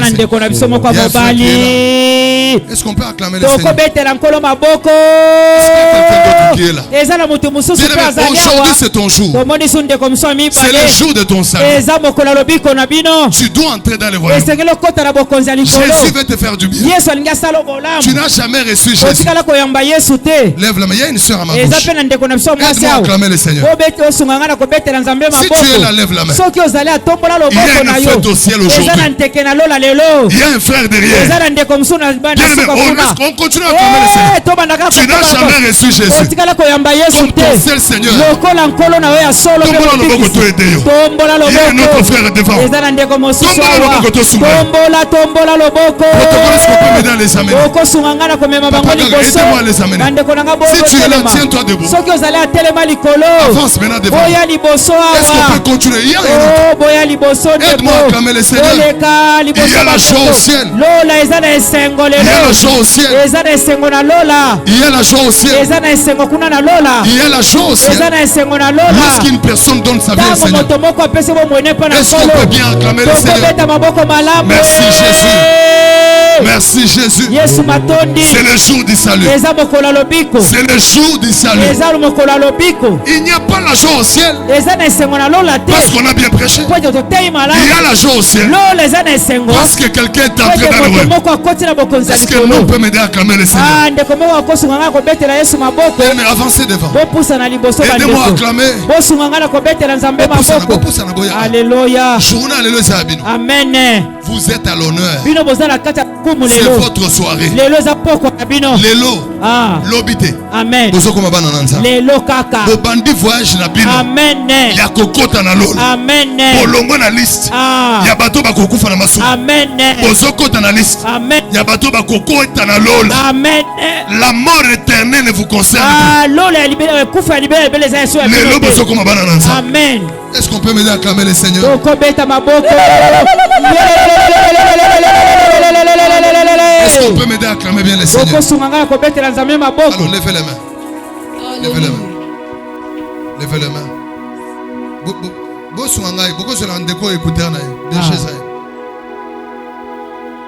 Est-ce qu'on peut acclamer le Seigneur? Est-ce qu'il y a quelqu'un d'autre qui est là? Aujourd'hui c'est ton jour. C'est le jour de ton salut. Tu dois entrer dans le royaume. Jésus veut te faire du bien. Tu n'as jamais reçu Jésus. Lève la main. Il y a une soeur à ma gauche. Aide-moi à acclamer le Seigneur. Si tu es là, lève la main. Il y a une fête au ciel aujourd'hui. Il y a un frère derrière. On continue à acclamer le Seigneur. Tu n'as jamais reçu Jésus comme ton seul Seigneur. Il y a un autre frère devant. Est-ce qu'on peut m'aider à les amener? Papa, aidez-moi à les amener. Si tu es là, tiens-toi debout. Avance maintenant devant. Est-ce qu'on peut continuer? Il y a un autre. Aide-moi à acclamer le Seigneur. Il y a la joie au ciel. Il y a la joie au ciel. Il y a la joie au ciel. Il y a la joie au ciel. Lorsqu'une personne donne sa vie au Seigneur. Est-ce qu'on peut bien acclamer le Seigneur? Merci Jésus. Merci Jésus. C'est le jour du salut. C'est le jour du salut. Il n'y a pas la joie au ciel parce qu'on a bien prêché. Il y a la joie au ciel parce que quelqu'un est entré dans le royaume. Est-ce que l'on peut m'aider à acclamer le Seigneur? Mais avancez devant. Aidez-moi à acclamer. Alléluia. Amen. Vous êtes à l'honneur. C'est votre soirée. Lelo. Lobité. Amen. Lelo kaka. Bobandi voyage na bino. Amen. Ya kokota na lola. Amen. Bolongo na liste. Ya bato bakokufa na masu. Amen. Bozokota na liste. Amen. Ya bato bakokota na lola. Amen. La mort éternelle ne vous concerne plus. Lola libéré kufa libéré les aïeux. Lelo bozokoma bana na nzambe. Amen. Est-ce qu'on peut m'aider à acclamer le Seigneur? Est-ce qu'on peut m'aider à acclamer bien le Seigneur? Alors levez les mains. Levez les mains. Levez les mains.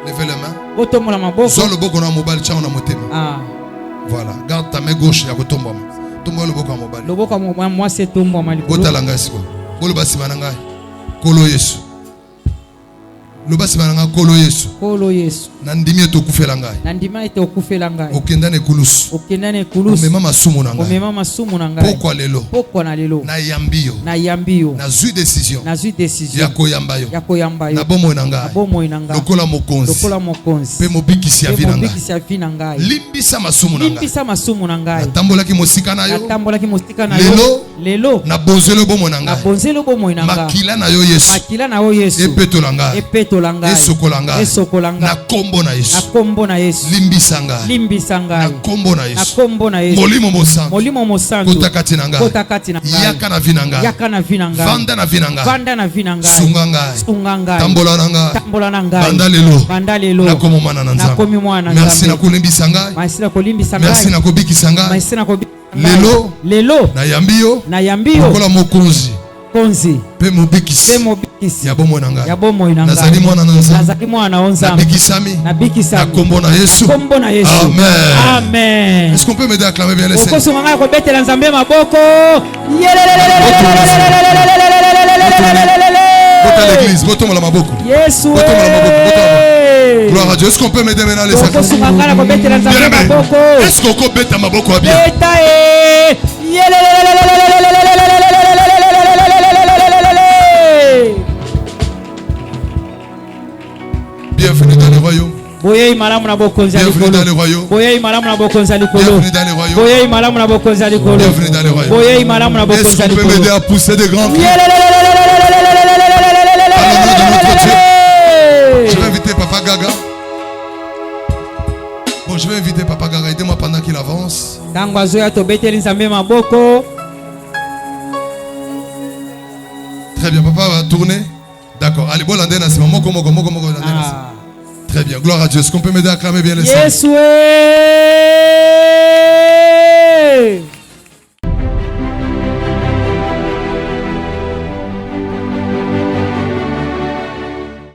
Levez les mains. Voilà. Garde ta main gauche. Kolo Yesu. Kolo Yesu. Nandimi etokufela ngai. Okenda ne kulusu. Omema masumu na ngai. Pourquoi lelo? Na yambio. Na zui décision. Ya koyamba yo. Na bomo na ngai. Lokola mokonzi. Pe mobikisi ya vina ngai. Limbisa masumu na ngai. Natambolaki mosika na yo. Na bozelo bomo na ngai. Makila na yo Yesu. Epeto na ngai. esokolanga na kombo na Yesu limbisanga na kombo na Yesu molimo mosantu kotakati na ngai yaka na vinanga vanda na vinanga sunganga tambola na ngai banda lelo na komomana na Nzambe merci na kulimbisa ngai merci na kobikisa ngai lelo na yambio kola mokonzi pe mobikisi ya bomo na ngai nazali mwana na Nzambe nabikisami na kombo na Yesu amen. Est-ce qu'on peut m'aider à acclamer bien les saints? Bota l'église, bota la maboko. Yesu. Gloire à Dieu. Est-ce qu'on peut m'aider maintenant les saints? Est-ce qu'on peut beta maboko à bien? Bienvenue dans le royaume. Bienvenue dans le royaume. Bienvenue dans le royaume. Est-ce qu'on peut m'aider à pousser des grands cris? Je vais inviter Papa Gaga. Bon, je vais inviter Papa Gaga. Aidez-moi pendant qu'il avance. Très bien, papa va tourner. D'accord. Allez, bon, l'andena, c'est maman, comment. Très bien, gloire à Dieu. Est-ce qu'on peut m'aider à acclamer bien les saints?